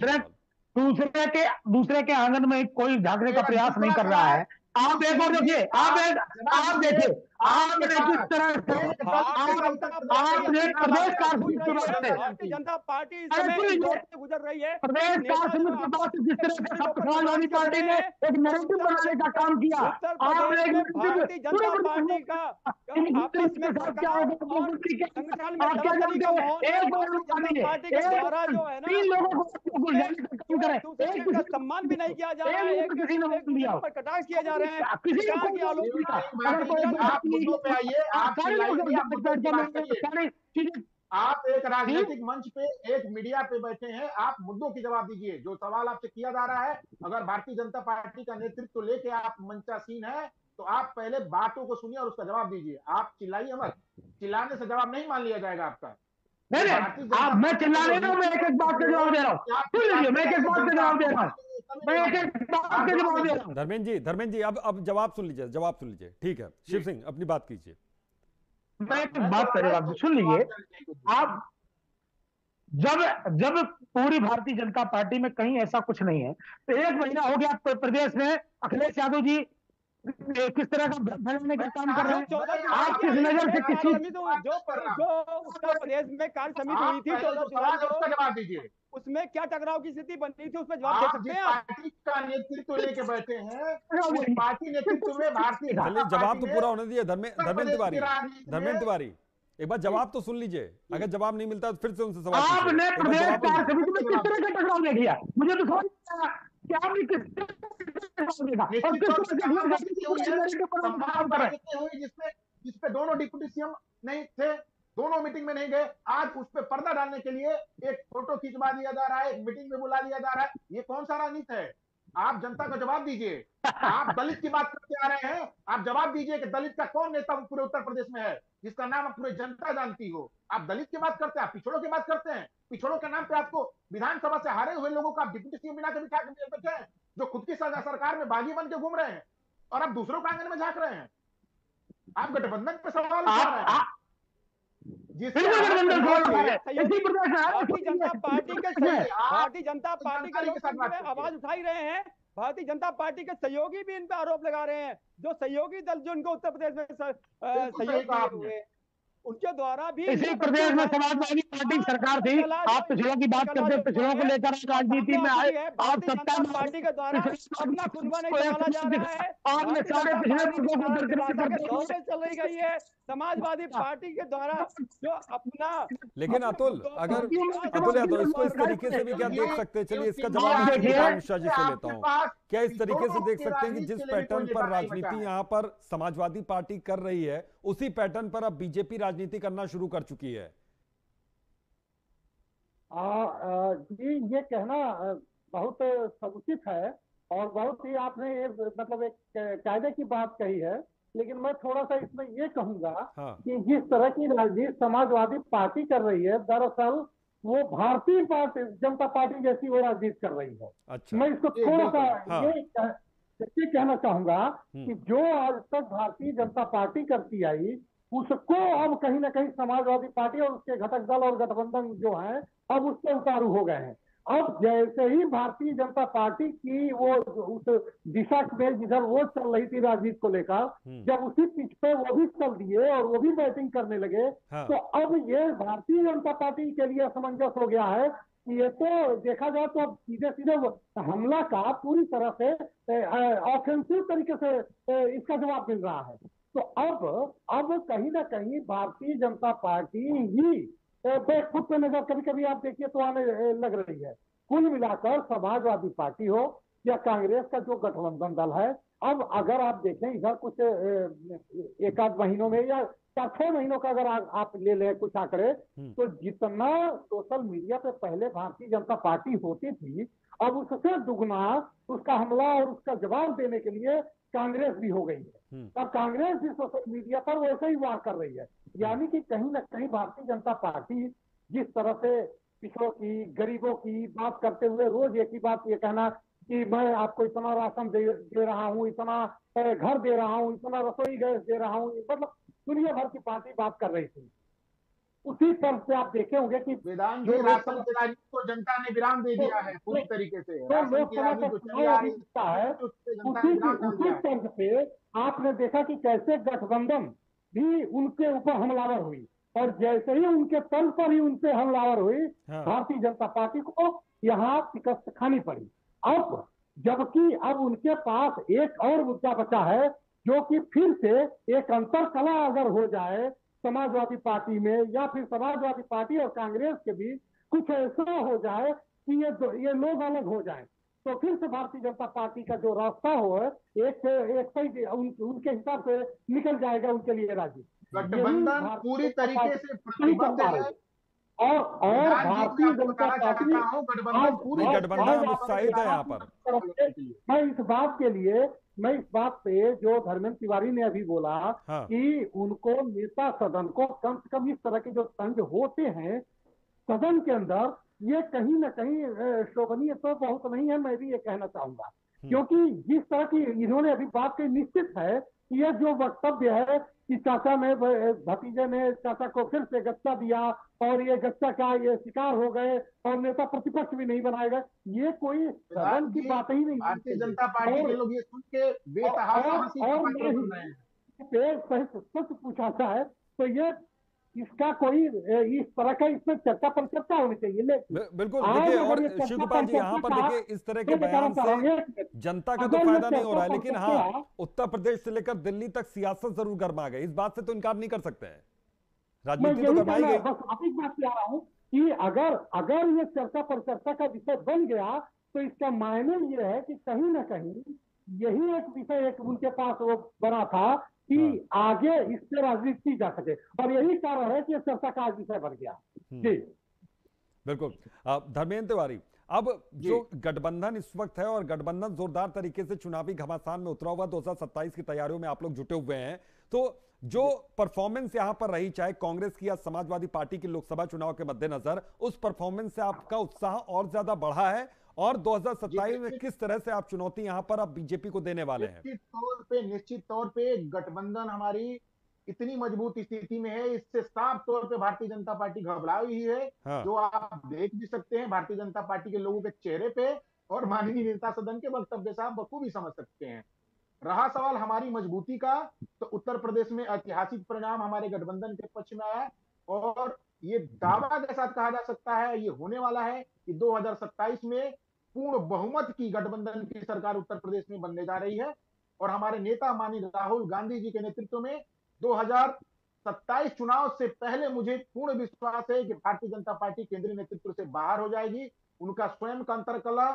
दूसरे के आंगन में कोई झांकने का प्रयास नहीं कर रहा है। आप एक और देखिए, आप देखिए, आपने किस तरह से आपने प्रदेश भारतीय जनता पार्टी गुजर रही है, प्रदेश जिस तरह से समाजवादी पार्टी ने एक नैरेटिव बनाने का काम किया। भारतीय जनता पार्टी का आपस में पार्टी के द्वारा जो है ना सम्मान भी नहीं किया जा रहा है, कटाक्ष किया जा रहा है। आप एक राजनीतिक मंच पे, एक मीडिया पे बैठे हैं, आप मुद्दों की जवाब दीजिए। जो सवाल आपसे किया जा रहा है, अगर भारतीय जनता पार्टी का नेतृत्व लेके आप मंचासीन है तो आप पहले बातों को सुनिए और उसका जवाब दीजिए। आप चिल्लाइए मत, चिल्लाने से जवाब नहीं मान लिया जाएगा आपका। आप मैं चिल्ला रहा हूँ, मैं एक एक बात का जवाब दे रहा हूँ। सुन लीजिए, मैं एक एक बात का जवाब दे रहा हूँ, मैं एक एक बात का जवाब दे रहा हूँ। धर्मेंद्र जी अब जवाब सुन लीजिए, ठीक है। शिव सिंह अपनी बात कीजिए। मैं एक बात कर रहा हूँ, सुन लीजिए। आप जब पूरी भारतीय जनता पार्टी में कहीं ऐसा कुछ नहीं है तो 1 महीना हो गया प्रदेश में अखिलेश यादव जी किस तरह का फैलाने का काम कर रहे हैं। आप किस नजर से किसी जो उत्तर प्रदेश में कार्य समिति हुई थी 14 जवाब दीजिए, उसमें क्या टकराव की स्थिति बनी थी, उसमें जवाब दे सकते हैं। पार्टी का नेतृत्व लेके बैठे हैं, पार्टी नेतृत्व में भारतीय जवाब तो पूरा होने दिए। धर्मेंद्र तिवारी एक बार जवाब तो सुन लीजिए। अगर जवाब नहीं मिलता तो फिर से उनसे सवाल आपने प्रदेश कार्य समिति में किस तरह का टकराव देख लिया, मुझे तो समझ नहीं आया कि आपने किस जिसपे दोनों डिप्टी सीएम नहीं थे, दोनों मीटिंग में नहीं गए, आज उस पर पर्दा डालने के लिए एक फोटो खिंचवा दिया जा रहा है, एक मीटिंग में बुला लिया जा रहा है। ये कौन सा राजनीति है? आप जनता का जवाब दीजिए। आप दलित की बात करते आ रहे हैं, आप जवाब दीजिए कि दलित का कौन नेता पूरे उत्तर प्रदेश में है जिसका नाम पूरी जनता जानती हो। आप दलित की बात करते हैं, आप पिछड़ों की बात करते हैं। पिछड़ों के नाम पे आपको विधानसभा से हारे हुए लोगों को आप डिप्टी सीएम बना के बिठा के बैठे हैं, जो खुद की सरकार में बागी बन के घूम रहे हैं और आप दूसरों के आंगन में झांक रहे हैं। आप गठबंधन पे सवाल उठा रहे हैं। भारतीय जनता पार्टी के आवाज उठाई रहे हैं। भारतीय जनता पार्टी के सहयोगी भी इन पे आरोप लगा रहे हैं। जो सहयोगी दल जो उनको उत्तर प्रदेश में सहयोग हुए उनके द्वारा भी इसी प्रदेश में समाजवादी पार्टी सरकार थी। आप पिछड़ों की बात करते, पिछड़ों को लेकर राजनीति में आए। आप सत्ता पार्टी के द्वारा अपना खुदबा नहीं संभाला जा रहा है। आपने सारे पिछड़े वर्गों को चल रही गई है समाजवादी पार्टी के द्वारा जो अपना। लेकिन अतुल यादव इसको इस तरीके से भी क्या देख सकते हैं? चलिए इसका जवाब अमित शाह जी से लेता हूँ। क्या इस तरीके से देख सकते हैं कि जिस पैटर्न पर राजनीति यहाँ पर समाजवादी पार्टी कर रही है उसी पैटर्न पर अब बीजेपी राजनीति करना शुरू कर चुकी है? जी, ये कहना बहुत समुचित है और बहुत ही आपने ये मतलब एक कायदे की बात कही है। लेकिन मैं थोड़ा सा इसमें ये कहूंगा कि जिस तरह की राजनीति समाजवादी पार्टी कर रही है, दरअसल वो भारतीय जनता पार्टी जैसी वो राजनीति कर रही है। अच्छा। मैं इसको थोड़ा सा ये कहना चाहूंगा कि जो आज तक भारतीय जनता पार्टी करती आई उसको अब कहीं ना कहीं समाजवादी पार्टी और उसके घटक दल और गठबंधन जो है अब उससे उतारू हो गए हैं। अब जैसे ही भारतीय जनता पार्टी की वो उस दिशा में जिधर वो चल रही थी राजनीति को लेकर, जब उसी पिच पे वो भी चल दिए और वो भी बैटिंग करने लगे, तो अब ये भारतीय जनता पार्टी के लिए असमंजस हो गया है कि ये तो देखा जाए तो सीधे सीधे हमला का पूरी तरह से ऑफेंसिव तरीके से इसका जवाब मिल रहा है। तो अब कहीं ना कहीं भारतीय जनता पार्टी ही बैकफुट पे नजर कभी कभी आप देखिए तो आने लग रही है। कुल मिलाकर समाजवादी पार्टी हो या कांग्रेस का जो गठबंधन दल है, अब अगर आप देखें इधर कुछ एक आध महीनों में या 4-6 महीनों का अगर आप ले लें कुछ आंकड़े, तो जितना सोशल मीडिया पे पहले भारतीय जनता पार्टी होती थी, अब उससे दुगना उसका हमला और उसका जवाब देने के लिए कांग्रेस भी हो गई है। अब कांग्रेस भी सोशल मीडिया पर वैसे ही वार कर रही है। यानी कि कहीं ना कहीं भारतीय जनता पार्टी जिस तरह से पिछड़ों की, गरीबों की बात करते हुए रोज एक ही बात ये कहना कि मैं आपको इतना राशन दे रहा हूँ, इतना घर दे रहा हूँ, इतना रसोई गैस दे रहा हूँ, मतलब दुनिया भर की पार्टी बात कर रही थी। उसी तरह से आप देखे होंगे कि वेदांत जी राशन की राजनीति को जनता ने विराम दे दिया है पूरी तरीके से। राशन की राजनीति जो चली आ रही है उसी तर्ज पे आपने देखा कि कैसे गठबंधन भी उनके ऊपर हमलावर हुई और जैसे ही उनके तल पर ही उनसे हमलावर हुई, भारतीय जनता पार्टी को यहाँ शिकस्त खानी पड़ी। अब जबकि अब उनके पास एक और मुद्दा बचा है जो कि फिर से एक अंतर कला अगर हो जाए समाजवादी पार्टी में या फिर समाजवादी पार्टी और कांग्रेस के बीच कुछ ऐसा हो जाए कि ये लोग अलग हो जाएं, तो फिर से भारतीय जनता पार्टी का जो रास्ता हो एक सही उनके हिसाब से निकल जाएगा उनके लिए राजनीति। गठबंधन पूरी तरीके से प्रतिबद्ध है और भारतीय जनता पार्टी पूरी गठबंधन उत्साहित है यहाँ पर। मैं इस बात पे जो धर्मेंद्र तिवारी ने अभी बोला कि उनको नेता सदन को कम से कम इस तरह के जो तंज होते हैं सदन के अंदर, ये कहीं ना कहीं शोभनीय तो बहुत नहीं है। मैं भी ये कहना चाहूंगा क्योंकि जिस तरह की इन्होंने अभी बात की, निश्चित है कि यह जो वक्तव्य है कि चाचा ने भतीजे ने चाचा को फिर से गच्चा दिया और ये गच्चा का ये शिकार हो गए और नेता प्रतिपक्ष भी नहीं बनाएगा, ये कोई सदन की बात ही नहीं। भारतीय जनता पार्टी के लोग ये सुन के सच पूछा है तो ये इसका कोई इस तरह का इसमें चर्चा पर चर्चा होनी चाहिए। बिल्कुल देखिए, और शिवगोपाल जी यहाँ पर देखिए इस तरह के बयान से जनता का तो फायदा नहीं हो रहा है, लेकिन हाँ उत्तर प्रदेश से लेकर दिल्ली तक सियासत जरूर गर्मा गई, इस बात से तो इनकार नहीं कर सकते हैं, राजनीति तो गर्माई गई। बस आप इस बात से आ रहा हूँ कि अगर ये चर्चा पर चर्चा का विषय बन गया तो इसका मायने ये है कि कहीं ना कहीं यही एक विषय एक उनके पास वो बना था कि आगे इससे राजनीति की जा सके, और यही कारण है कि चर्चा का विषय बन गया। जी बिल्कुल। धर्मेंद्र तिवारी, अब जो गठबंधन इस वक्त है और गठबंधन जोरदार तरीके से चुनावी घमासान में उतरा हुआ 2027 की तैयारियों में आप लोग जुटे हुए हैं, तो जो परफॉर्मेंस यहां पर रही चाहे कांग्रेस की या समाजवादी पार्टी की लोकसभा चुनाव के मद्देनजर, उस परफॉर्मेंस से आपका उत्साह और ज्यादा बढ़ा है और 2027 में किस तरह से आप चुनौती यहां पर अब बीजेपी को देने वाले हैं? निश्चित तौर पे गठबंधन हमारी इतनी मजबूत स्थिति में है, इससे साफ तौर पे भारतीय जनता पार्टी घबराई हुई है। जो आप देख भी सकते हैं भारतीय जनता पार्टी के लोगों के चेहरे पे और माननीय नेता सदन के वक्तव्य से आप बखूबी समझ सकते हैं। रहा सवाल हमारी मजबूती का, तो उत्तर प्रदेश में ऐतिहासिक परिणाम हमारे गठबंधन के पक्ष में आया और ये दावा के साथ कहा जा सकता है, ये होने वाला है कि 2027 में पूर्ण बहुमत की गठबंधन की सरकार उत्तर प्रदेश में बनने जा रही है और हमारे नेता माननीय राहुल गांधी जी के नेतृत्व में 2027 चुनाव से पहले मुझे पूर्ण विश्वास है कि भारतीय जनता पार्टी केंद्रीय नेतृत्व से बाहर हो जाएगी। उनका स्वयं का अंतरकलह,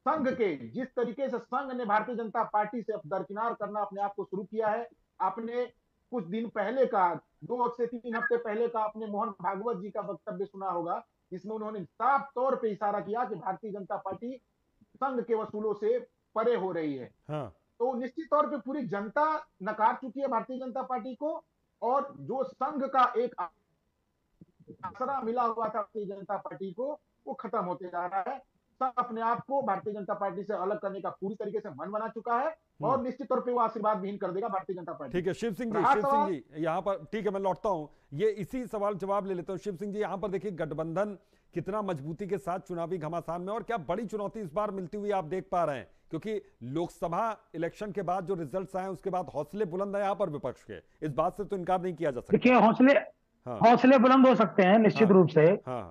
संघ के जिस तरीके से संघ ने भारतीय जनता पार्टी से दरकिनार करना अपने आप को शुरू किया है, आपने कुछ दिन पहले का 2 से 3 हफ्ते पहले का आपने मोहन भागवत जी का वक्तव्य सुना होगा, जिसमें उन्होंने साफ तौर पे इशारा किया कि भारतीय जनता पार्टी संघ के वसूलों से परे हो रही है। हाँ। तो निश्चित तौर पे पूरी जनता नकार चुकी है भारतीय जनता पार्टी को, और जो संघ का एक आसरा मिला हुआ था भारतीय जनता पार्टी को, वो खत्म होते जा रहा है। सब अपने आप को भारतीय जनता पार्टी से अलग करने का पूरी तरीके से मन बना चुका है, और निश्चित तौर पे वो आशीर्वाद विहीन कर देगा भारतीय जनता पार्टी। ठीक है शिव सिंह जी यहाँ पर, ठीक है मैं लौटता हूं, ये इसी सवाल जवाब ले लेता हूं। शिव सिंह जी यहाँ पर देखिए, गठबंधन कितना मजबूती के साथ चुनावी घमासान में, और क्या बड़ी चुनौती इस बार मिलती हुई आप देख पा रहे हैं, क्योंकि लोकसभा इलेक्शन के बाद जो रिजल्ट्स आए उसके बाद हौसले बुलंद है यहाँ पर विपक्ष के, इस बात से तो इनकार नहीं किया जा सकता। देखिए हौसले बुलंद हो सकते हैं निश्चित रूप से,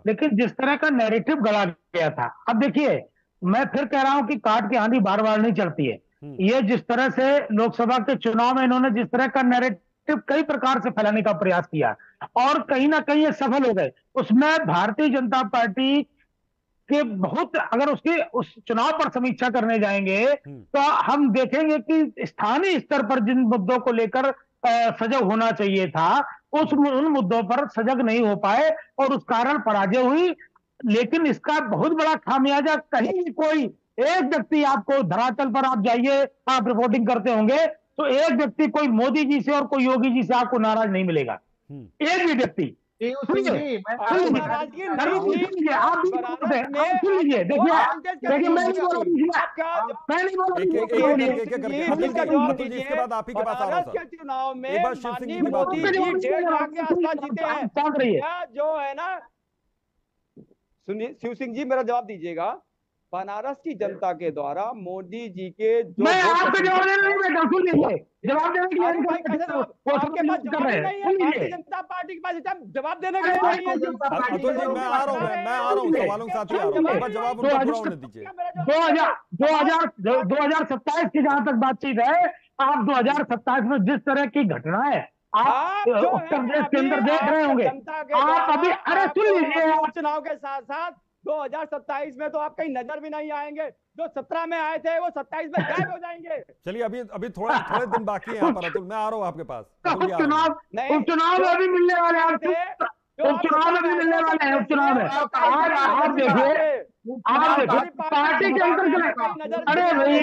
लेकिन जिस तरह का नैरेटिव गढ़ा गया था, अब देखिए मैं फिर कह रहा हूं कि काट की आंधी बार बार नहीं चलती है। ये जिस तरह से लोकसभा के चुनाव में इन्होंने जिस तरह का नैरेटिव कई प्रकार से फैलाने का प्रयास किया, और कहीं ना कहीं ये सफल हो गए, उसमें भारतीय जनता पार्टी के बहुत, अगर उसकी उस चुनाव पर समीक्षा करने जाएंगे तो हम देखेंगे कि स्थानीय स्तर पर जिन मुद्दों को लेकर सजग होना चाहिए था, उन मुद्दों पर सजग नहीं हो पाए और उस कारण पराजय हुई। लेकिन इसका बहुत बड़ा खामियाजा, कहीं कोई एक व्यक्ति, आपको धरातल पर आप जाइए, आप रिपोर्टिंग करते होंगे तो एक व्यक्ति कोई मोदी जी से और कोई योगी जी से आपको नाराज नहीं मिलेगा, एक भी व्यक्ति। आप लीजिए, देखिए मैं नहीं बोल इसके बाद आप ही के पास आ रहा हूं। चुनाव में मोदी जी 1.5 लाख के आसपास जीते हैं, जो है ना, सुनिए शिव सिंह जी मेरा जवाब दीजिएगा। बनारस की जनता के द्वारा मोदी जी के जो, मैं आपको जवाब देना नहीं बैठा, सुन लीजिए, जवाब देने की आपके पास जवाब नहीं है, भारतीय जनता पार्टी के पास जवाब देने का अतुल जी मैं आ रहा हूँ सवालों के साथ ही आ रहा हूँ, जवाब उनको पूरा होने दीजिए। 2027 की जहां तक बातचीत है, आप 2027 में जिस तरह की घटना है आप उत्तर प्रदेश के अंदर देख रहे होंगे, आप अभी, अरे सुन लीजिए, चुनाव के साथ साथ 2027 में तो आप कहीं नजर भी नहीं आएंगे, जो 17 में आए थे वो 27 में गायब हो जाएंगे। चलिए अभी थोड़े दिन बाकी है यहाँ पर अतुल, मैं आ रहा हूँ आपके पास। उपचुनाव में अभी मिलने वाले हैं, उपचुनाव में भी मिलने वाले हैं, उपचुनाव में आप देखिए पार्टी के अंदर, अरे भाई,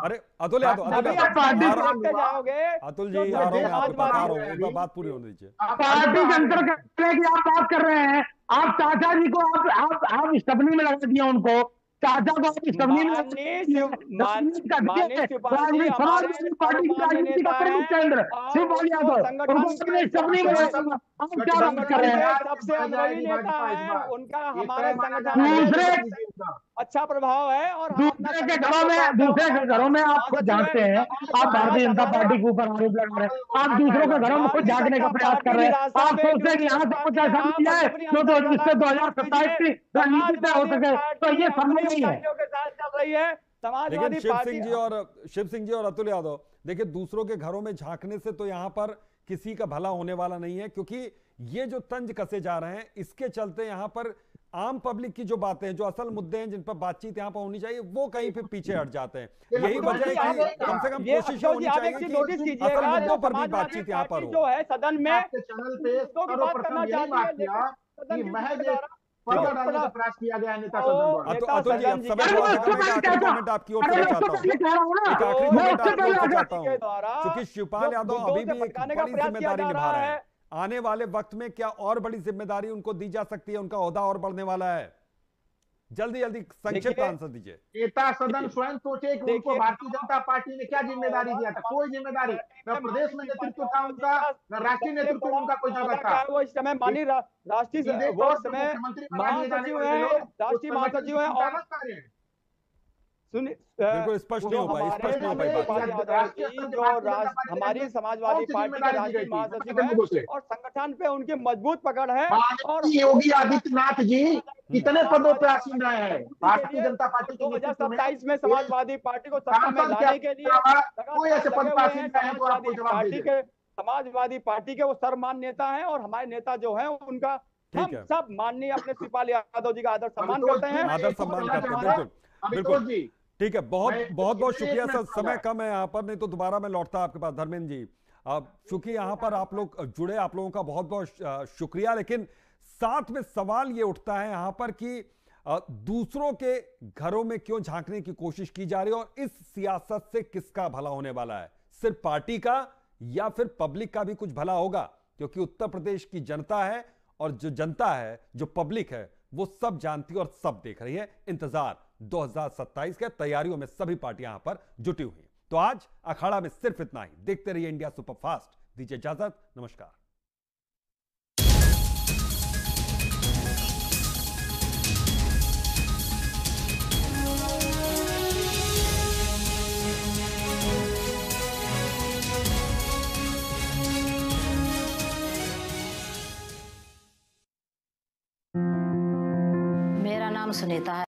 अरे अतुल अतुल जी आ रहा हूँ, एक बार बात पूरी होने दीजिए। पार्टी के अंतर की आप बात कर रहे हैं, आप चाचा जी को आप स्टबनी में लगा दिया, उनको चाचा को आप स्टबनी में पार्टी की राजनीति का प्रमुख केंद्र शिवपाल यादव, क्या बात कर रहे हैं? सबसे अग्रणी नेता है, उनका हमारे संगठन अच्छा प्रभाव है, और दूसरे के घरों में आप खुद झांकते हैं, आप भारतीय जनता पार्टी के ऊपर आरोप लगा रहे हैं, आप दूसरों के घरों में खुद झांकने का प्रयास कर रहे हैं, आप सोचते हैं कि यहाँ से कुछ ऐसा मिल जाए जो जिससे 2027 की रणनीति तय हो सके, तो ये संभव नहीं है। चल रही है समाजवादी पार्टी। शिव सिंह जी और अतुल यादव, देखिए दूसरों के घरों में झांकने से तो यहाँ पर किसी का भला होने वाला नहीं है, क्योंकि ये जो तंज कसे जा रहे हैं, इसके चलते यहाँ पर आम पब्लिक की जो बातें हैं, जो असल मुद्दे हैं जिन पर बातचीत यहाँ पर होनी चाहिए, वो कहीं पे पीछे हट जाते हैं। यही वजह है कि कम से कम कोशिश होनी चाहिए कि असल मुद्दों पर भी बातचीत यहाँ पर हो। जो है सदन में चैनल पे सर्वप्रथम यही बात किया कि महज पर्दा डालने का प्रयास किया गया है नेता सदन द्वारा। अतुल जी अब समय थोड़ा सा कम है, आखिरी कमेंट आपकी ओर से चाहता हूँ, एक आखिरी कमेंट आपकी ओर से चाहता हूँ, क्योंकि शिवपाल यादव अभी भी एक बड़ी जिम्मेदारी निभा रहे हैं। आने वाले वक्त में क्या और बड़ी जिम्मेदारी उनको दी जा सकती है? उनका ओहदा और बढ़ने वाला है? जल्दी संक्षिप्त आंसर दीजिए। नेता सदन स्वयं सोचे कि उनको भारतीय जनता पार्टी ने क्या जिम्मेदारी दिया था। कोई जिम्मेदारी न प्रदेश में नेतृत्व था उनका, न राष्ट्रीय नेतृत्व उनका कोई जगह था। वो इस समय माननीय राष्ट्रीय वो समय महासचिव है, राष्ट्रीय महासचिव है, और सुनिए बिल्कुल स्पष्ट नहीं हो पाई, जो हमारी समाजवादी पार्टी के राष्ट्रीय महासचिव है और संगठन पे उनकी मजबूत पकड़ है। और योगी आदित्यनाथ जी कितने पदों पे आसीन रहे हैं भारतीय जनता पार्टी के 2027 में समाजवादी पार्टी को सत्ता में लाने के लिए कोई ऐसे पद पे आसीन रहे हैं तो आपको जवाब दीजिए। समाजवादी पार्टी के वो सर्वमान्य नेता हैं, और हमारे नेता जो है उनका हम सब माननीय अपने शिवपाल यादव जी का आदर सम्मान करते हैं, आदर सम्मान करते हैं। बिल्कुल ठीक है, बहुत शुक्रिया सर, समय कम है यहाँ पर, नहीं तो दोबारा मैं लौटता आपके पास। धर्मेंद्र जी, चूंकि यहां पर आप लोग जुड़े, आप लोगों का बहुत बहुत शुक्रिया। लेकिन साथ में सवाल ये उठता है यहां पर कि दूसरों के घरों में क्यों झांकने की कोशिश की जा रही है, और इस सियासत से किसका भला होने वाला है? सिर्फ पार्टी का या फिर पब्लिक का भी कुछ भला होगा? क्योंकि उत्तर प्रदेश की जनता है, और जो जनता है, जो पब्लिक है, वो सब जानती है और सब देख रही है। इंतजार 2027 के, तैयारियों में सभी पार्टियां यहां पर जुटी हुई हैं। तो आज अखाड़ा में सिर्फ इतना ही। देखते रहिए इंडिया सुपरफास्ट। दीजिए इजाजत, नमस्कार। मेरा नाम सुनीता है।